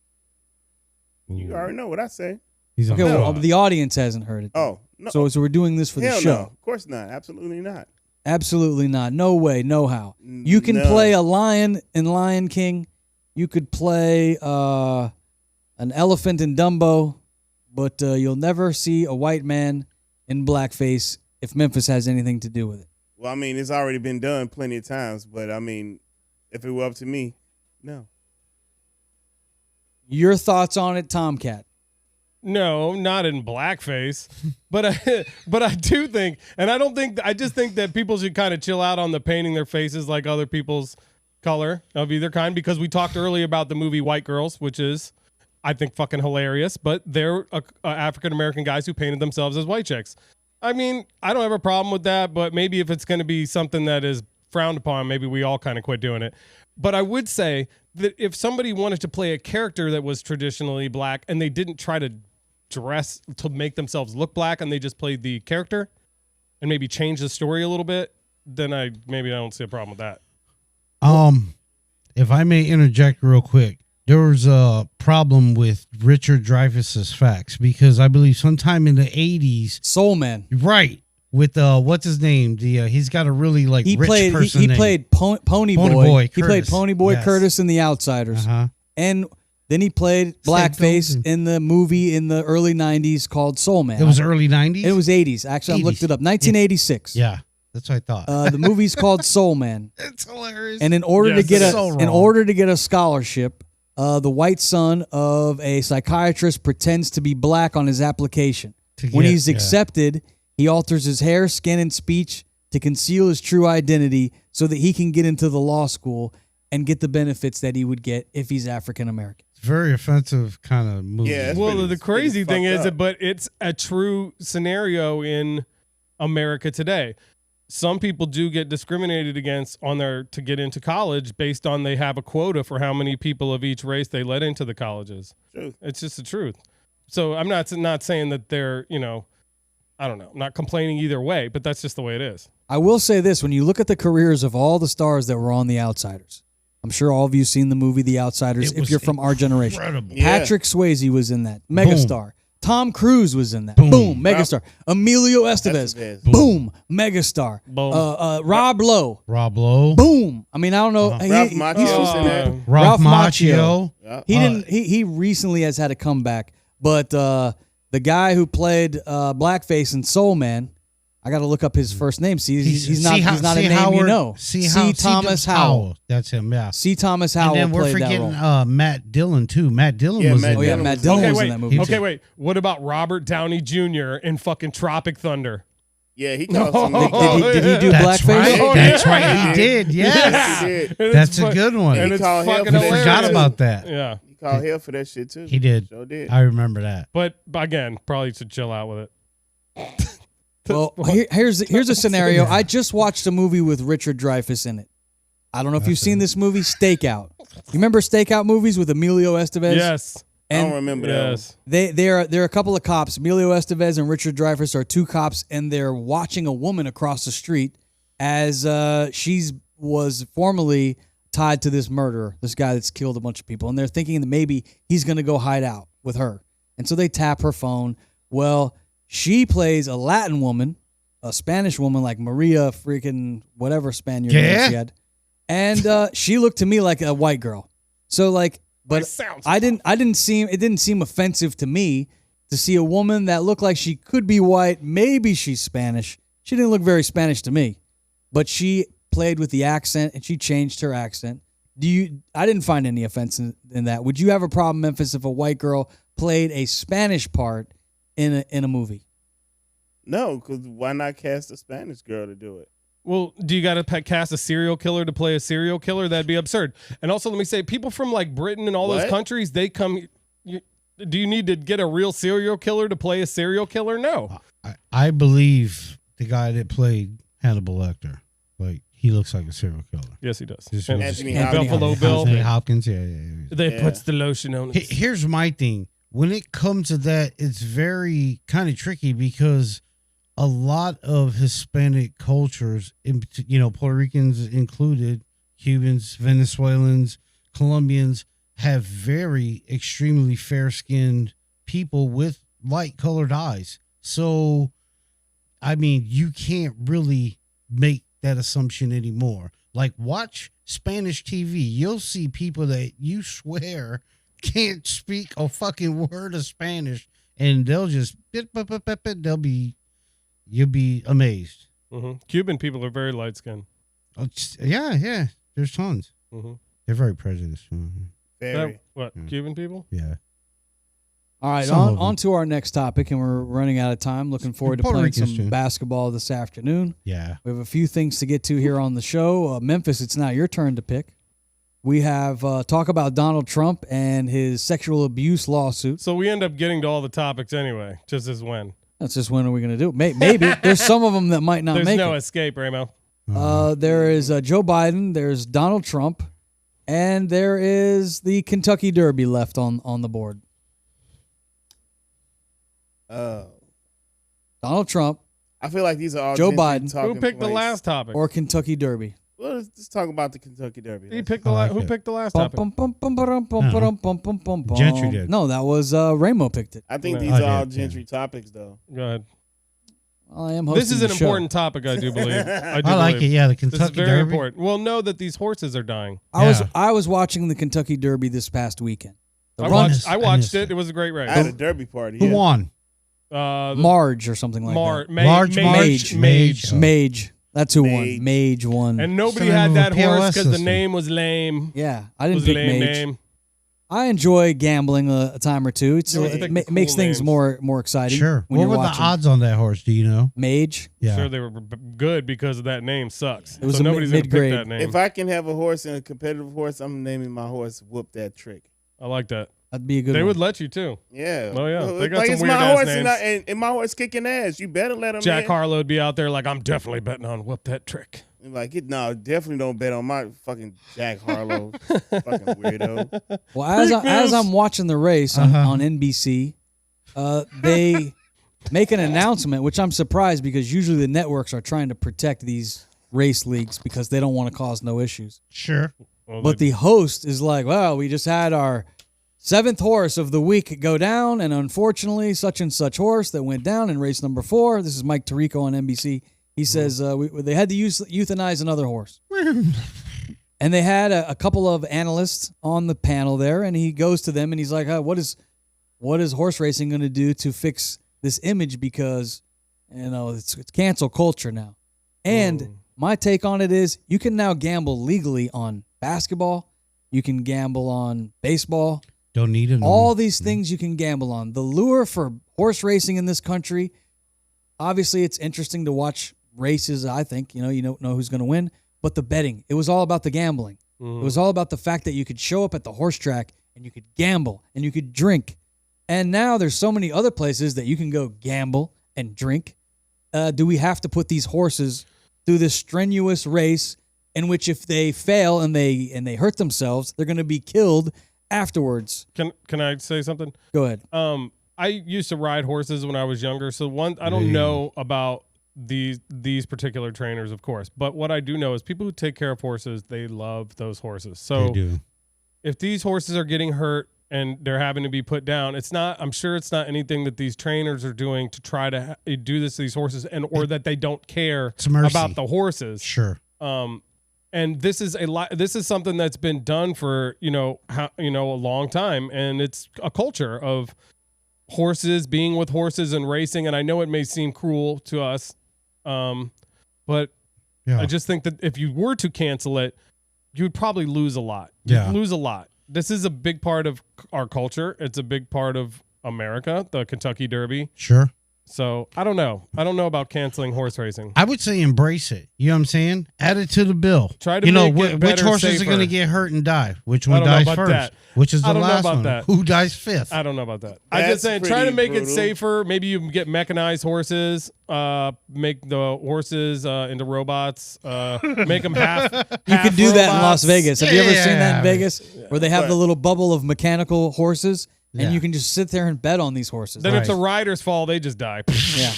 C: You already know what I say.
A: Okay, well, the audience hasn't heard it.
C: Oh, no.
A: So we're doing this for the show.
C: No, of course not. Absolutely not.
A: Absolutely not. No way, no how. You can play a lion in Lion King. You could play an elephant in Dumbo, but you'll never see a white man in blackface if Memphis has anything to do with it.
C: Well, I mean, it's already been done plenty of times, but I mean, if it were up to me, no.
A: Your thoughts on it, Tomcat?
B: No, not in blackface, but I do think, and I just think that people should kind of chill out on the painting their faces like other people's color of either kind, because we talked earlier about the movie White Girls, which is, I think, fucking hilarious, but they're African-American guys who painted themselves as white chicks. I mean, I don't have a problem with that, but maybe if it's going to be something that is frowned upon, maybe we all kind of quit doing it. But I would say that if somebody wanted to play a character that was traditionally black and they didn't try to dress to make themselves look black and they just played the character and maybe change the story a little bit, then I don't see a problem with that.
D: If I may interject real quick, there was a problem with Richard Dreyfuss's facts because I believe sometime in the 80s,
A: Soul Man,
D: right? With what's his name? He's got a really rich person.
A: He played Pony Boy. He played Pony Boy
D: Yes.
A: Curtis in The Outsiders, and then he played blackface in the movie in the early '90s called Soul Man.
D: It was early '90s.
A: It was '80s. Actually, I looked it up. 1986.
D: Yeah, that's what I thought.
A: The movie's called Soul Man.
D: It's hilarious.
A: And in order to get a scholarship, the white son of a psychiatrist pretends to be black on his application. When he's accepted, he alters his hair, skin, and speech to conceal his true identity so that he can get into the law school and get the benefits that he would get if he's African American.
D: It's very offensive kind of movie.
C: Yeah,
B: well, the crazy thing is, but it's a true scenario in America today. Some people do get discriminated against to get into college based on they have a quota for how many people of each race they let into the colleges.
C: Truth.
B: It's just the truth. So I'm not saying that they're, I don't know. I'm not complaining either way, but that's just the way it is.
A: I will say this: when you look at the careers of all the stars that were on The Outsiders, I'm sure all of you seen the movie The Outsiders.
D: It
A: If
D: was
A: you're from our generation,
D: incredible.
C: Yeah.
A: Patrick Swayze was in that, megastar. Tom Cruise was in that,
D: Boom.
A: boom, megastar. Emilio Estevez,
C: Estevez.
A: boom, megastar.
B: Boom.
A: Rob Lowe,
D: Rob Lowe.
A: boom. I mean, I don't know.
C: Ralph Macchio was in there.
D: Ralph
A: Ralph
D: Macchio.
C: Yep.
A: He didn't. He recently has had a comeback, but the guy who played blackface in Soul Man, I got to look up his first name. See, he's not a name you know.
D: C.
A: Thomas Howell.
D: That's him. Yeah.
A: C. Thomas Howell
D: And then we're
A: played that
D: forgetting
A: role.
D: Matt Dillon too. Matt Dillon
C: Yeah,
D: was
C: Matt
D: in
A: Oh
D: there.
A: yeah,
C: Dillon
A: Matt
C: was
A: Dillon
C: in
A: was
B: wait,
A: in that movie.
B: okay, wait. What about Robert Downey Jr. in fucking Tropic Thunder?
C: Yeah, he called some
A: Did he do
D: That's
A: blackface?
D: right.
B: Oh,
D: That's
B: yeah.
D: right. He did. Yes.
C: He did.
B: And
D: That's
B: it's
D: a
B: fu-
D: good one.
B: And
C: He
B: it's
C: called hell
B: fucking
C: for
D: I
C: that
B: hilarious.
D: forgot about that.
B: Yeah.
C: He called hell for that shit too.
D: He did.
C: Sure did.
D: I remember that.
B: But again, probably should chill out with it.
A: Well, here's a scenario. I just watched a movie with Richard Dreyfus in it. I don't know if you've seen this movie, Stakeout. You remember Stakeout movies with Emilio Estevez?
B: Yes.
C: I don't
A: And
C: remember that.
B: Yes.
A: they're a couple of cops. Emilio Estevez and Richard Dreyfus are two cops, and they're watching a woman across the street as she was formerly tied to this murderer, this guy that's killed a bunch of people, and they're thinking that maybe he's going to go hide out with her. And so they tap her phone. Well, she plays a Latin woman, a Spanish woman like Maria freaking whatever Spaniard name
D: Yeah.
A: she had. And she looked to me like a white girl. So like, but it didn't seem offensive to me to see a woman that looked like she could be white. Maybe she's Spanish. She didn't look very Spanish to me, but she played with the accent and she changed her accent. I didn't find any offense in that. Would you have a problem, Memphis, if a white girl played a Spanish part in a movie?
C: No, because why not cast a Spanish girl to do it?
B: Well, do you got to cast a serial killer to play a serial killer? That'd be absurd. And also, let me say, people from like Britain and all those
C: What?
B: countries, they come. Do you need to get a real serial killer to play a serial killer? No.
D: I believe the guy that played Hannibal Lecter, like he looks like a serial killer.
B: Yes, he does.
D: Just-
B: And
C: Anthony
B: Buffalo
C: Hopkins.
B: Bill.
D: Anthony Hopkins. Yeah.
B: They
C: Yeah.
B: puts the lotion on it.
D: Here's my thing. When it comes to that, it's very kind of tricky because a lot of Hispanic cultures, Puerto Ricans included, Cubans, Venezuelans, Colombians, have very extremely fair-skinned people with light-colored eyes. So, I mean, you can't really make that assumption anymore. Like, watch Spanish TV. You'll see people that you swear can't speak a fucking word of Spanish, and they'll just you'll be amazed.
B: Mm-hmm. Cuban people are very light skinned.
D: Oh, yeah. There's tons.
B: Mm-hmm.
D: They're very prejudiced. Mhm.
C: Very.
B: What?
D: Mm.
B: Cuban people?
D: Yeah.
A: All right,
D: Some of them.
A: on to our next topic, and we're running out of time. Looking forward to
D: Puerto
A: playing
D: Ricans,
A: some
D: too.
A: basketball this afternoon.
D: Yeah.
A: We have a few things to get to here on the show. Memphis, it's now your turn to pick. We have talk about Donald Trump and his sexual abuse lawsuit.
B: So we end up getting to all the topics anyway, just as when.
A: That's just when are we going to do it? Maybe. There's some of them that might not
B: There's
A: make
B: no
A: it.
B: escape, Ramo.
A: There is Joe Biden, there's Donald Trump, and there is the Kentucky Derby left on the board. Donald Trump
C: I feel like these are all
A: Joe
C: Gentry
A: Biden.
C: talking
B: Who picked the
C: points.
B: last topic?
A: or Kentucky Derby.
C: Well, let's talk about the Kentucky Derby.
B: He
C: Let's-
B: picked the
D: I like
B: who
D: it.
B: picked the last
A: Bum,
B: topic?
A: bum, bum, bum, ba-dum, bum,
D: Uh-huh.
A: ba-dum, bum, bum, bum, bum.
D: Gentry did.
A: No, that was Ramo picked it.
C: I think
B: I
C: these
D: did,
C: are all
D: yeah.
C: Gentry topics, though.
B: Go ahead.
A: I am hosting
B: This is
A: the
B: an
A: show.
B: important topic, I do believe.
D: I like it. Yeah, the
B: This is
D: Kentucky
B: very
D: Derby.
B: important. Well, know that these horses are dying.
D: Yeah.
A: I was watching the Kentucky Derby this past weekend. The
B: I
A: run,
B: watched
D: I
B: it.
D: missed it.
B: It was a great race.
C: I had a Derby party.
D: Who
C: yeah.
D: won?
A: Marge or something like that.
D: Mage.
A: Mage. That's who
C: Mage.
A: won. Mage won.
B: And nobody
D: Some
B: had
D: of
B: that
D: the
B: horse
D: POS
B: because the
D: system.
B: name was lame.
A: yeah, I
B: It
A: didn't
B: was a
A: pick
B: lame
A: Mage.
B: name.
A: I enjoy gambling a time or two. It's
B: You
A: it
B: pick
A: ma-
B: the cool
A: makes things
B: names.
A: more exciting.
D: Sure.
A: When
D: What
A: you're
D: were
A: watching
D: the odds on that horse? Do you know?
A: Mage.
D: Yeah.
B: Sure, they were good because of that name sucks.
A: It was
B: so
A: a
B: nobody's going to pick
A: mid-grade.
B: that name.
C: If I can have a horse and a competitive horse, I'm naming my horse Whoop That Trick.
B: I like that.
A: That'd be a good
B: They
A: one.
B: would let you too.
C: Yeah.
B: Oh, yeah.
C: Well,
B: They got
C: like
B: some
C: it's my
B: weird-ass
C: horse
B: names.
C: and my horse kicking ass. You better let him
B: Jack
C: in.
B: Harlow would be out there like, I'm definitely betting on Whoop That Trick.
C: Like, no, definitely don't bet on my fucking Jack Harlow. Fucking weirdo.
A: Well, as I'm watching the race on NBC, they make an announcement, which I'm surprised because usually the networks are trying to protect these race leagues because they don't want to cause no issues.
D: Sure.
B: Well,
A: But the host is like, well, we just had our 7th horse of the week go down, and unfortunately, such and such horse that went down in race number 4. This is Mike Tirico on NBC. He says they had to euthanize another horse. And they had a couple of analysts on the panel there, and he goes to them and he's like, what is horse racing going to do to fix this image? Because, it's cancel culture now. And my take on it is you can now gamble legally on basketball. You can gamble on baseball.
D: Don't need it.
A: All these things you can gamble on. The lure for horse racing in this country, obviously it's interesting to watch races, I think. You don't know who's going to win. But the betting, it was all about the gambling. It was all about the fact that you could show up at the horse track and you could gamble and you could drink. And now there's so many other places that you can go gamble and drink. Do we have to put these horses through this strenuous race in which if they fail and they hurt themselves, they're going to be killed afterwards?
B: Can I say something?
A: Go ahead.
B: I used to ride horses when I was younger, so I don't know about these particular trainers, of course, but what I do know is people who take care of horses, they love those horses. So
D: They do.
B: if these horses are getting hurt and they're having to be put down, I'm sure it's not anything that these trainers are doing to try to do this to these horses or that they don't care
D: It's mercy.
B: about the horses.
D: Sure.
B: And this is this is something that's been done for a long time, and it's a culture of horses being with horses and racing. And I know it may seem cruel to us, but
D: Yeah.
B: I just think that if you were to cancel it, you would probably lose a lot.
D: Yeah.
B: You'd lose a lot. This is a big part of our culture. It's a big part of America, the Kentucky Derby.
D: Sure.
B: So I don't know. I don't know about canceling horse racing.
D: I would say embrace it. You know what I'm saying? Add it to the bill.
B: Try to make it
D: which
B: better,
D: horses
B: safer.
D: are going to get hurt and die? Which
B: I
D: one
B: don't know
D: dies
B: about
D: first?
B: that.
D: Which is the
B: I don't know
D: last
B: about
D: one?
B: that.
D: Who dies fifth?
B: I don't know about that. I'm
C: That's
B: just saying, try to
C: pretty
B: make it
C: brutal.
B: safer. Maybe you can get mechanized horses, make the horses into robots, make them half.
A: You could do that in Las
B: robots.
A: Vegas. Have you ever seen that
D: Yeah.
A: in Vegas? Where they have the
C: Right.
A: little bubble of mechanical horses, and
D: Yeah.
A: you can just sit there and bet on these horses.
B: Then
D: Right.
B: if the riders fall, they just die.
A: Yeah.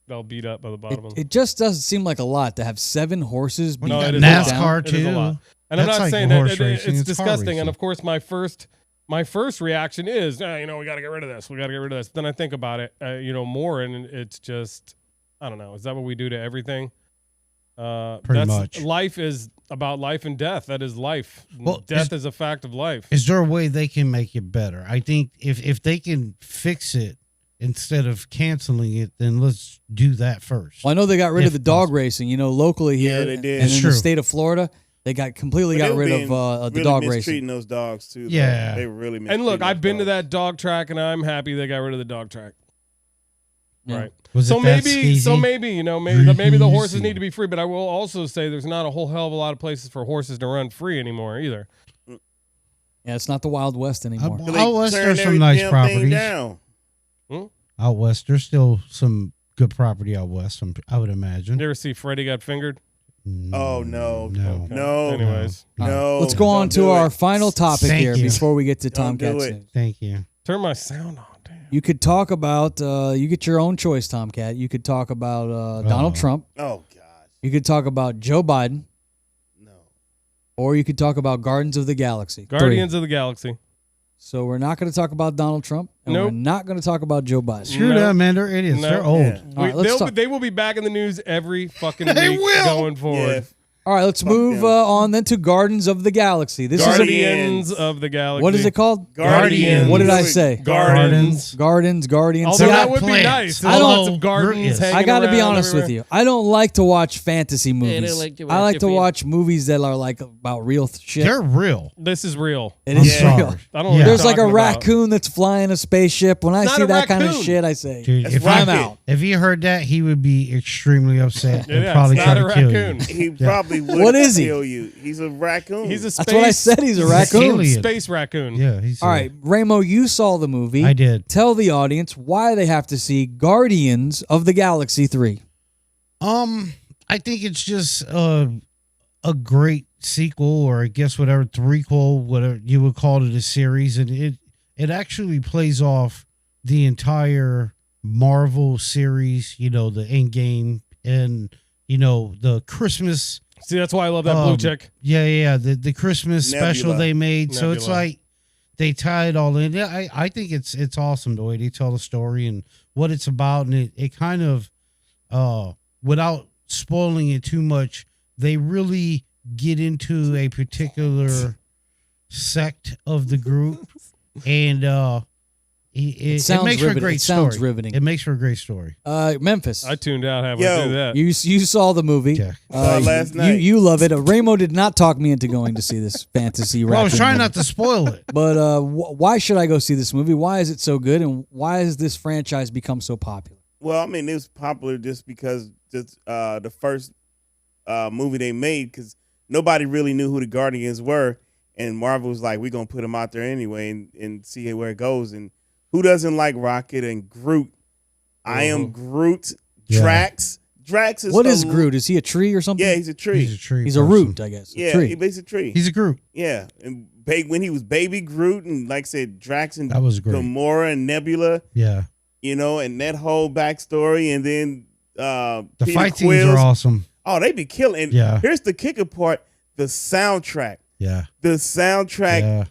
B: They'll beat up by the bottom of them.
A: It just doesn't seem like a lot to have 7 horses.
D: Well,
A: be
D: you got
B: it is a lot.
D: NASCAR
B: It is a
D: too.
B: lot. And
D: That's
B: I'm not
D: like
B: saying
D: horse
B: that
D: racing.
B: it's
D: It's car
B: disgusting. And
D: racing.
B: of course, my first reaction is, we got to get rid of this. We got to get rid of this. Then I think about it, more, and it's just, I don't know. Is that what we do to everything?
D: Pretty much.
B: Life is about life and death. That is life.
D: Well,
B: Death is a fact of life.
D: Is there a way they can make it better? I think if they can fix it instead of canceling it, then let's do that first.
A: Well, I know they got rid
D: If
A: of the dog
D: possible.
A: racing. Locally here,
C: Yeah, they did.
A: and
C: It's
A: in
D: true.
A: the state of Florida, they completely got rid of the
C: really
A: dog
C: mistreating
A: racing.
C: those dogs too. though.
D: Yeah.
C: They really
B: And look,
C: mistreating
B: I've
C: those
B: been to
C: dogs.
B: that dog track, and I'm happy they got rid of the dog track.
A: Yeah.
B: Right.
D: Was
B: So
D: it that
B: maybe
D: skeezy?
B: maybe the horses
D: Greasy.
B: need to be free, but I will also say there's not a whole hell of a lot of places for horses to run free anymore either.
A: Yeah, it's not the Wild West anymore.
C: So they
D: Out west,
C: turned
D: there's some
C: every
D: nice
C: damn thing
D: properties.
C: down.
D: Out west, there's still some good property out west. I would imagine.
B: You ever see Freddie got fingered?
C: Oh no,
D: No.
C: no.
B: Anyways,
C: No.
A: Let's go on
C: don't
A: to
C: do
A: our
C: it.
A: final topic
D: Thank
A: here
D: you.
A: before we get to
C: Don't do
A: Tomcats
C: it.
A: news.
D: Thank you.
B: turn my sound on. Damn.
A: You could talk about, you get your own choice, Tomcat. You could talk about Donald Trump.
C: Oh gosh,
A: You could talk about Joe Biden,
C: no.
A: or you could talk about Guardians of the Galaxy.
B: Guardians of the Galaxy.
A: So we're not going to talk about Donald Trump, and
B: Nope.
A: we're not going to talk about Joe Biden.
D: Screw
B: No.
D: that, man. They're idiots.
B: No.
D: They're old.
C: Yeah.
A: All right, let's talk.
B: They will be back in the news every fucking
D: They
B: week
D: will.
B: going forward.
C: Yeah.
A: All right, let's move
C: them.
A: on then to Guardians of the Galaxy. This is
B: Guardians of the Galaxy.
A: what is it called?
C: Guardians.
A: What did I say?
B: Gardens.
A: Guardians.
B: Although
D: They
B: that
D: got
B: would be
D: plants.
B: nice.
A: I
B: There's
A: don't-
B: lots of gardens.
D: I
A: I
B: hanging
A: got to be
B: around
A: honest with
B: everywhere.
A: you. I don't like to watch fantasy movies.
H: don't like to
A: I
H: watch
A: like
H: it
A: to
H: for you.
A: watch movies that are like about real shit.
D: They're real.
B: This is real.
A: It
D: I'm
A: is
D: sorry.
A: real.
B: I don't know
D: Yeah.
B: what
A: There's
B: you're
A: like a
B: talking about.
A: raccoon that's flying a spaceship. When I
B: It's
A: see
B: not a
A: that kind of
B: raccoon.
A: shit, I say,
D: Dude,
C: It's
D: if
A: I'm
C: Rocket.
A: out.
D: If he heard that, he would be extremely upset and
B: Yeah,
D: probably
B: it's
D: try
B: not
D: to
B: a
D: kill
B: raccoon.
D: you.
C: He probably would.
A: What is he?
C: Kill you. He's a raccoon.
B: He's a space.
A: That's what I said. He's a
D: He's
A: raccoon.
D: alien.
B: Space raccoon.
D: Yeah, he's
A: All right, Ramo, you saw the movie.
D: I did.
A: Tell the audience why they have to see Guardians of the Galaxy 3.
D: I think it's just a great sequel, or I guess whatever, threequel, whatever you would call it, a series, and it actually plays off the entire Marvel series, the Endgame and the Christmas.
B: See, that's why I love that blue chick.
D: Yeah. The Christmas
C: Nebula.
D: special they made. So it's
B: Nebula.
D: like they tie it all in. Yeah, I think it's awesome the way they tell the story and what it's about, and it kind of without spoiling it too much, they really get into a particular sect of the group, and it
A: sounds
D: makes for a
A: riveting.
D: great
A: It sounds
D: story.
A: riveting.
D: It makes for a great story.
A: Memphis.
B: I tuned out halfway
C: Yo.
B: through that.
A: You saw the movie.
D: Yeah.
C: Saw it last night.
A: You love it. Ramo did not talk me into going to see this fantasy.
D: Well, I was
A: rapping
D: trying
A: movie.
D: not to spoil it.
A: But why should I go see this movie? Why is it so good, and why has this franchise become so popular?
C: Well, I mean, it was popular just because the first movie they made, because nobody really knew who the Guardians were, and Marvel was like, we're going to put them out there anyway and see where it goes. And who doesn't like Rocket and Groot? I am Groot.
D: Yeah.
C: Drax. Drax is
A: What is Groot? Is he a tree or something?
C: Yeah, he's a tree.
D: He's a tree.
A: He's a
D: person.
A: root, I guess.
C: Yeah,
A: tree.
C: he's a tree.
D: He's a Groot.
C: Yeah, and when he was baby Groot, and like I said, Drax and
D: That was great.
C: Gamora and Nebula,
D: Yeah.
C: and that whole backstory, and then
D: The
C: Peter
D: fight scenes
C: Quill's-
D: are awesome.
C: Oh, they be killing. And
D: Yeah.
C: here's the kicker part: the soundtrack.
D: Yeah.
C: The soundtrack.
D: Yeah.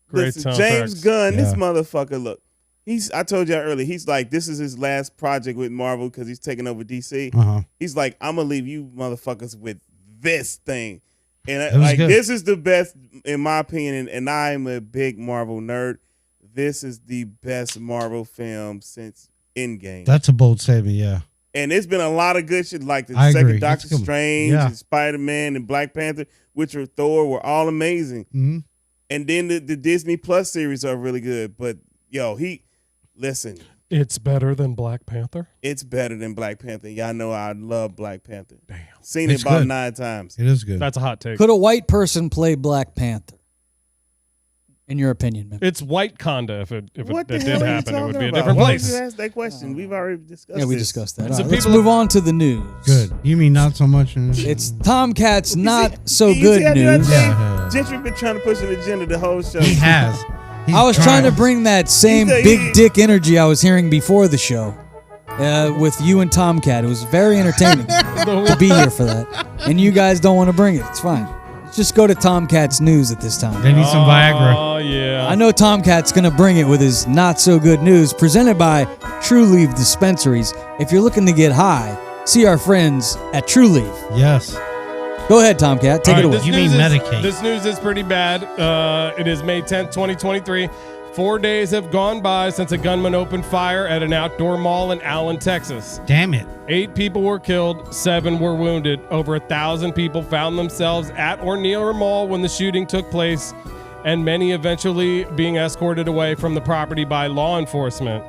B: Great
C: Listen,
B: soundtracks.
C: James Gunn, this
D: Yeah.
C: motherfucker. Look, I told you earlier. He's like, this is his last project with Marvel because he's taking over DC.
D: Uh-huh.
C: He's like, I'm gonna leave you motherfuckers with this thing, and
D: It was
C: like
D: good.
C: this is the best in my opinion. And I'm a big Marvel nerd. This is the best Marvel film since Endgame.
D: That's a bold statement, yeah.
C: And there's been a lot of good shit, like the
D: I
C: second
D: agree.
C: Doctor
D: It's good.
C: Strange,
D: Yeah.
C: and Spider-Man, and Black Panther, which are Thor, were all amazing.
D: Mm-hmm.
C: And then the Disney Plus series are really good. But yo, listen,
B: It's better than Black Panther.
C: it's better than Black Panther. Y'all know I love Black Panther.
B: Damn.
C: Seen
D: It's
C: it about
D: good.
C: 9 times.
D: It is good.
B: That's a hot take.
A: Could a white person play Black Panther? In your opinion, Memphis?
B: It's white Conda. If it
C: What the
B: did
C: hell are you
B: happen, it would
C: talking
B: be a
C: about?
B: different
C: Why
B: place.
C: would you ask that question? We've already discussed.
A: Yeah, we
C: this.
A: discussed that.
B: So
A: All right, let's
B: people-
A: move on to the news.
D: Good. You mean not so much?
A: It's Tomcats
C: You
A: not
C: see-
A: so
C: you
A: good
C: see how the other
A: news.
C: day,
D: Yeah.
C: Gentry been trying to push an agenda the whole show.
D: He has. He's
A: I was trying to bring that same
C: He's a-
A: big dick energy I was hearing before the show with you and Tomcat. It was very entertaining to be here for that. And you guys don't want to bring it. It's fine. Let's just go to Tomcat's news at this time.
D: They need some Viagra.
B: Oh yeah.
A: I know Tomcat's going to bring it with his not so good news presented by True Leaf Dispensaries. If you're looking to get high, see our friends at True Leaf.
D: Yes.
A: Go ahead, Tomcat. Take
B: All
A: it
B: right,
A: away.
B: this
D: You
B: news
D: mean
B: is-
D: Medicaid.
B: This news is pretty bad. It is May 10th, 2023. 4 days have gone by since a gunman opened fire at an outdoor mall in Allen, Texas.
D: Damn it.
B: 8 people were killed, 7 were wounded. Over 1,000 people found themselves at or near a mall when the shooting took place, and many eventually being escorted away from the property by law enforcement.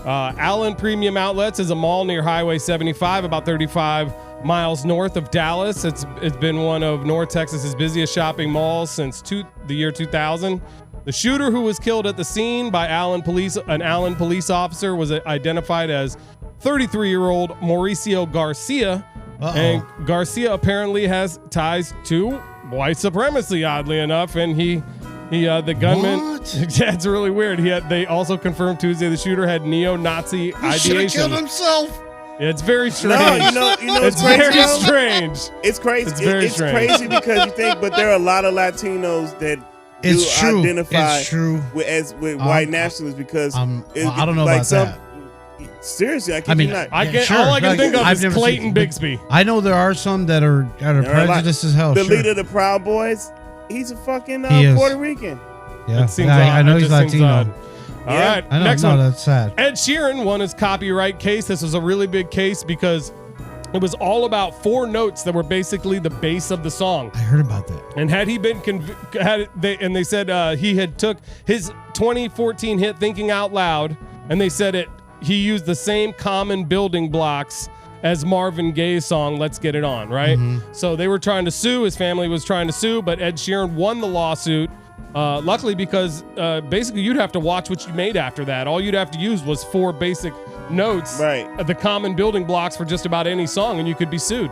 B: Allen Premium Outlets is a mall near Highway 75, about 35 miles north of Dallas. It's been one of North Texas's busiest shopping malls since the year 2000. The shooter, who was killed at the scene by an Allen police officer, was identified as 33-year-old Mauricio Garcia.
D: Uh-oh.
B: And Garcia apparently has ties to white supremacy, oddly enough, and the gunman.
D: What?
B: That's really weird. They also confirmed Tuesday the shooter had neo-Nazi
D: He should have
B: ideation.
D: killed himself.
B: It's very strange.
C: No, you know
B: It's
C: it's crazy.
B: very
C: though?
B: strange.
C: It's crazy.
B: It's very
C: It's
B: strange.
C: crazy because you think, but there are a lot of Latinos that
D: It's
C: do
D: true.
C: identify
D: It's true.
C: with white nationalists because
D: I don't know about that.
C: Seriously, I kid
D: I mean,
C: you not.
B: I
D: Yeah,
B: can,
D: sure.
B: all I can
D: Like,
B: think of
D: I've
B: is
D: never
B: Clayton
D: seen-
B: Bigsby.
D: I know there are some that are
C: There are a lot.
D: prejudiced as hell.
C: the
D: sure.
C: leader of the Proud Boys, he's a fucking
D: He is.
C: Puerto Rican.
D: Yeah,
B: It seems
D: yeah,
B: odd.
D: I know
B: It
D: he's
B: just seems
D: Latino.
B: odd. All
C: Yeah.
B: right,
D: I know.
B: next
D: No,
B: one.
D: that's sad.
B: Ed Sheeran won his copyright case. This was a really big case because it was all about 4 notes that were basically the base of the song.
D: I heard about that.
B: And had he been they said he had took his 2014 hit "Thinking Out Loud," and they said he used the same common building blocks as Marvin Gaye's song "Let's Get It On," right? So they were trying to sue. His family was trying to sue, but Ed Sheeran won the lawsuit. Luckily, because basically you'd have to watch what you made after that. All you'd have to use was 4 basic notes,
C: Right.
B: the common building blocks for just about any song, and you could be sued.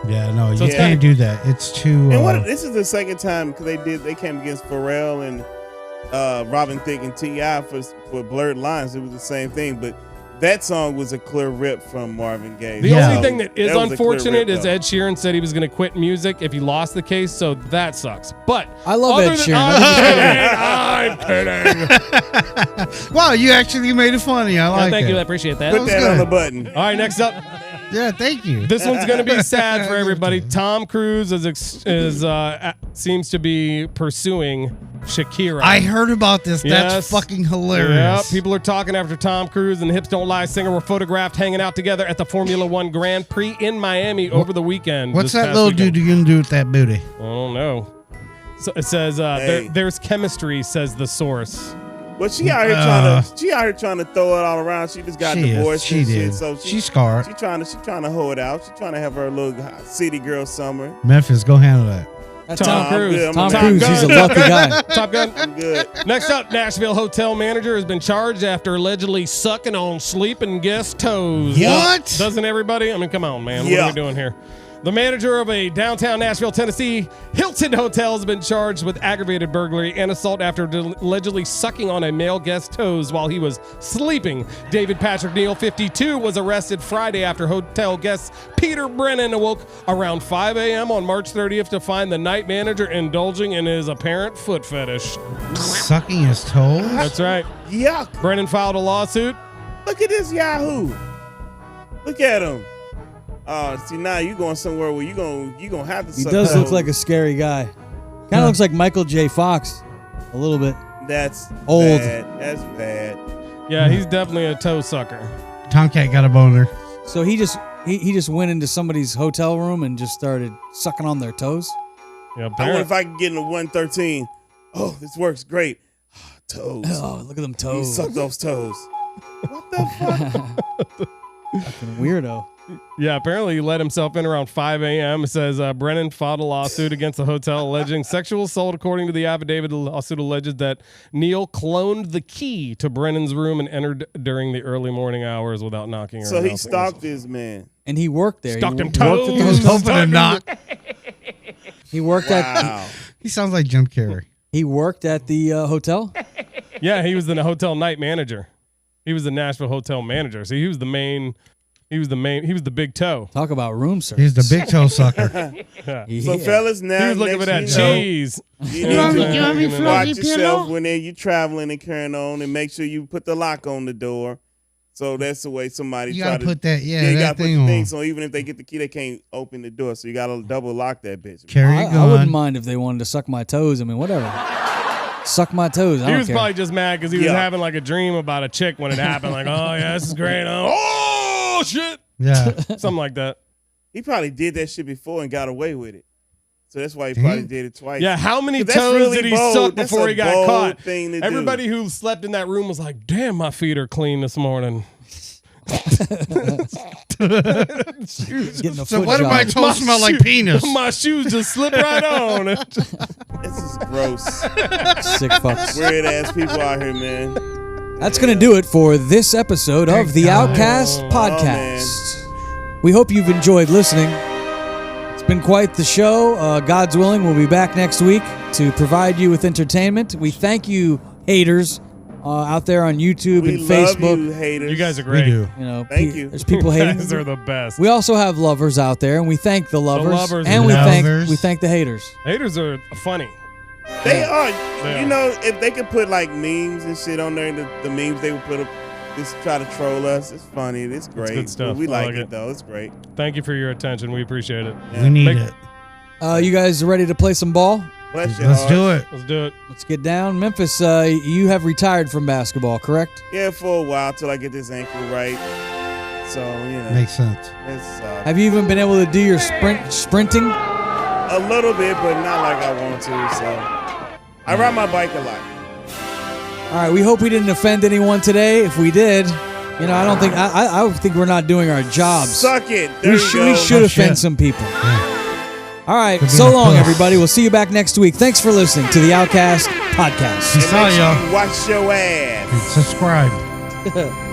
D: Yeah, no,
B: So
D: you
B: it's
D: can't
B: kinda-
D: do that. It's too.
C: And this is the second time because they came against Pharrell and Robin Thicke and T.I. for Blurred Lines. It was the same thing, but that song was a clear rip from Marvin Gaye.
B: The only thing that is
C: was a clear
B: unfortunate
C: rip,
B: is
C: though.
B: Ed Sheeran said he was going to quit music if he lost the case, so that sucks. But
A: I love
B: other
A: Ed
B: than-
A: Sheeran.
B: I'm kidding.
D: Wow, you actually made it funny. I like
B: Thank
D: it.
B: you. I appreciate that.
C: Put that
D: good.
C: on the button.
B: All right, next up.
D: Yeah, thank you.
B: This one's going to be sad for everybody. Tom Cruise seems to be pursuing Shakira.
D: I heard about this.
B: Yes.
D: That's fucking
B: Yeah,
D: hilarious.
B: people are talking after Tom Cruise and the Hips Don't Lie singer were photographed hanging out together at the Formula One Grand Prix in Miami over the weekend.
D: What's
B: this
D: that
B: past
D: little
B: weekend.
D: dude gonna do with that booty?
B: I don't know. So it says
C: Hey.
B: there's chemistry, says the source.
C: Well, she out here trying to throw it all around. She just got
D: She is.
C: divorced.
D: She
C: and
D: did.
C: Shit, so
D: She's scarred.
C: She trying to hold out. She trying to have her little city girl summer.
D: Memphis, go handle that.
A: That's
B: Tom
C: I'm
B: Cruise.
C: good.
A: Tom
C: I'm
A: Cruise, he's a lucky guy.
B: Top Gun.
C: I'm good.
B: Next up, Nashville hotel manager has been charged after allegedly sucking on sleeping guest toes.
D: What?
B: Doesn't everybody? I mean, come on, man. What
C: Yeah.
B: are we doing here? The manager of a downtown Nashville, Tennessee Hilton hotel has been charged with aggravated burglary and assault after allegedly sucking on a male guest's toes while he was sleeping. David Patrick Neal, 52, was arrested Friday after hotel guest Peter Brennan awoke around 5 a.m. on March 30th to find the night manager indulging in his apparent foot fetish.
D: Sucking his toes?
B: That's right.
C: Yuck.
B: Brennan filed a lawsuit.
C: Look at this Yahoo. Look at him. Oh, see now you going somewhere where you gonna have to.
A: He
C: suck
A: does look
C: toes.
A: like a scary guy. Kind of looks like Michael J. Fox, a little bit.
C: That's
A: old.
C: Bad. That's bad.
B: Yeah, he's definitely a toe sucker.
D: Tomcat got a boner.
A: So he just went into somebody's hotel room and just started sucking on their toes.
B: Yeah,
C: I wonder
B: apparently.
C: if I can get in the 113. Oh, this works great. Toes.
A: Oh, look at them
C: You
A: toes.
C: suck those toes. What the fuck?
A: Fucking weirdo.
B: Yeah, apparently he let himself in around 5 a.m. It says Brennan filed a lawsuit against the hotel alleging sexual assault. According to the affidavit, the lawsuit alleges that Neal cloned the key to Brennan's room and entered during the early morning hours without knocking or
C: So he
B: announcing
C: stalked this man.
A: And he worked there.
B: Stalked
A: he
B: him
A: worked at
B: toes.
A: the
D: I was
A: hotel.
D: hoping to knock.
A: He worked
C: Wow.
D: He sounds like Jim Carrey.
A: he worked at the hotel.
B: Yeah, he was the hotel night manager. He was the Nashville hotel manager. So he was the main. He was the big toe.
A: Talk about room service.
D: He's the big toe sucker.
B: Yeah.
C: So fellas, now
B: He was looking for that
C: next you know,
B: cheese.
C: you
D: want
C: need
D: me- you want me
C: to
D: fluffy
C: watch yourself
D: pillow?
C: when you're traveling and carrying on, and make sure you put the lock on the door. So that's the way somebody
D: You
C: try
D: gotta
C: to
D: put that,
C: you
D: that
C: gotta put
D: thing
C: the
D: on.
C: thing. So even if they get the key, they can't open the door. So you gotta double lock that bitch.
D: Carry
A: I,
D: it
A: I wouldn't
D: gun.
A: mind if they wanted to suck my toes. I mean, whatever. Suck my toes. I
B: He
A: don't
B: was
A: care.
B: probably just mad because he was
C: Yeah.
B: having like a dream about a chick when it happened. Like, oh yeah, this is great. Oh shit,
D: Yeah.
B: something like that.
C: He probably did that shit before and got away with it. So that's why he probably did it twice.
B: Yeah, how many
C: 'Cause that's
B: toes
C: really
B: did he
C: bold.
B: suck
C: That's
B: before
C: a
B: he got
C: bold
B: caught?
C: thing to do.
B: Everybody who slept in that room was like, "Damn, my feet are clean this morning."
A: Getting a
D: So
A: foot
D: what if my
A: job.
D: toes smell like penis?
B: My shoes just slip right on.
C: This is gross.
A: Sick fucks.
C: Weird ass people out here, man.
A: That's going to do it for this episode of the Outcast Podcast. We hope you've enjoyed listening. It's been quite the show. God's willing, we'll be back next week to provide you with entertainment. We thank you, haters, out there on YouTube
C: We
A: and
C: love
A: Facebook.
C: you, haters.
B: You guys are
D: We
B: great.
D: do.
A: You know,
C: Thank you.
A: There's people
B: You
A: hating.
B: guys are the best.
A: We also have lovers out there, and we thank the lovers,
B: lovers
A: and
B: and
A: we
D: lovers.
A: thank the haters.
B: Haters are funny.
C: They are.
B: They
C: You
B: are.
C: know, if they could put like memes and shit on there, the memes they would put up, just try to troll us. It's funny. It's great.
B: good stuff.
C: We
B: I
C: like
B: like
C: it
B: it.
C: though. It's great.
B: Thank you for your attention. We appreciate it.
C: Yeah.
D: We need
B: Make-
D: it.
A: You guys ready to play some ball?
C: Bless your
D: Let's
C: heart.
D: do it.
B: Let's do it.
A: Let's get down. Memphis, you have retired from basketball, correct?
C: Yeah, for a while till I get this ankle right. So you know,
D: Makes sense.
C: it's
A: Have you even been able to do your sprinting?
C: a little bit, but not like I want to. So I ride my bike a lot.
A: All right, we hope we didn't offend anyone today. If we did, you know, I think we're not doing our jobs.
C: Suck it. There
A: We
C: you
A: should
C: go.
A: offend
D: shit.
A: some people. All right,
D: Could be
A: so
D: a
A: long,
D: push.
A: everybody. We'll see you back next week. Thanks for listening to the Outcast Podcast.
D: Peace out,
C: Make sure
D: y'all.
C: you wash your ass.
D: Subscribe.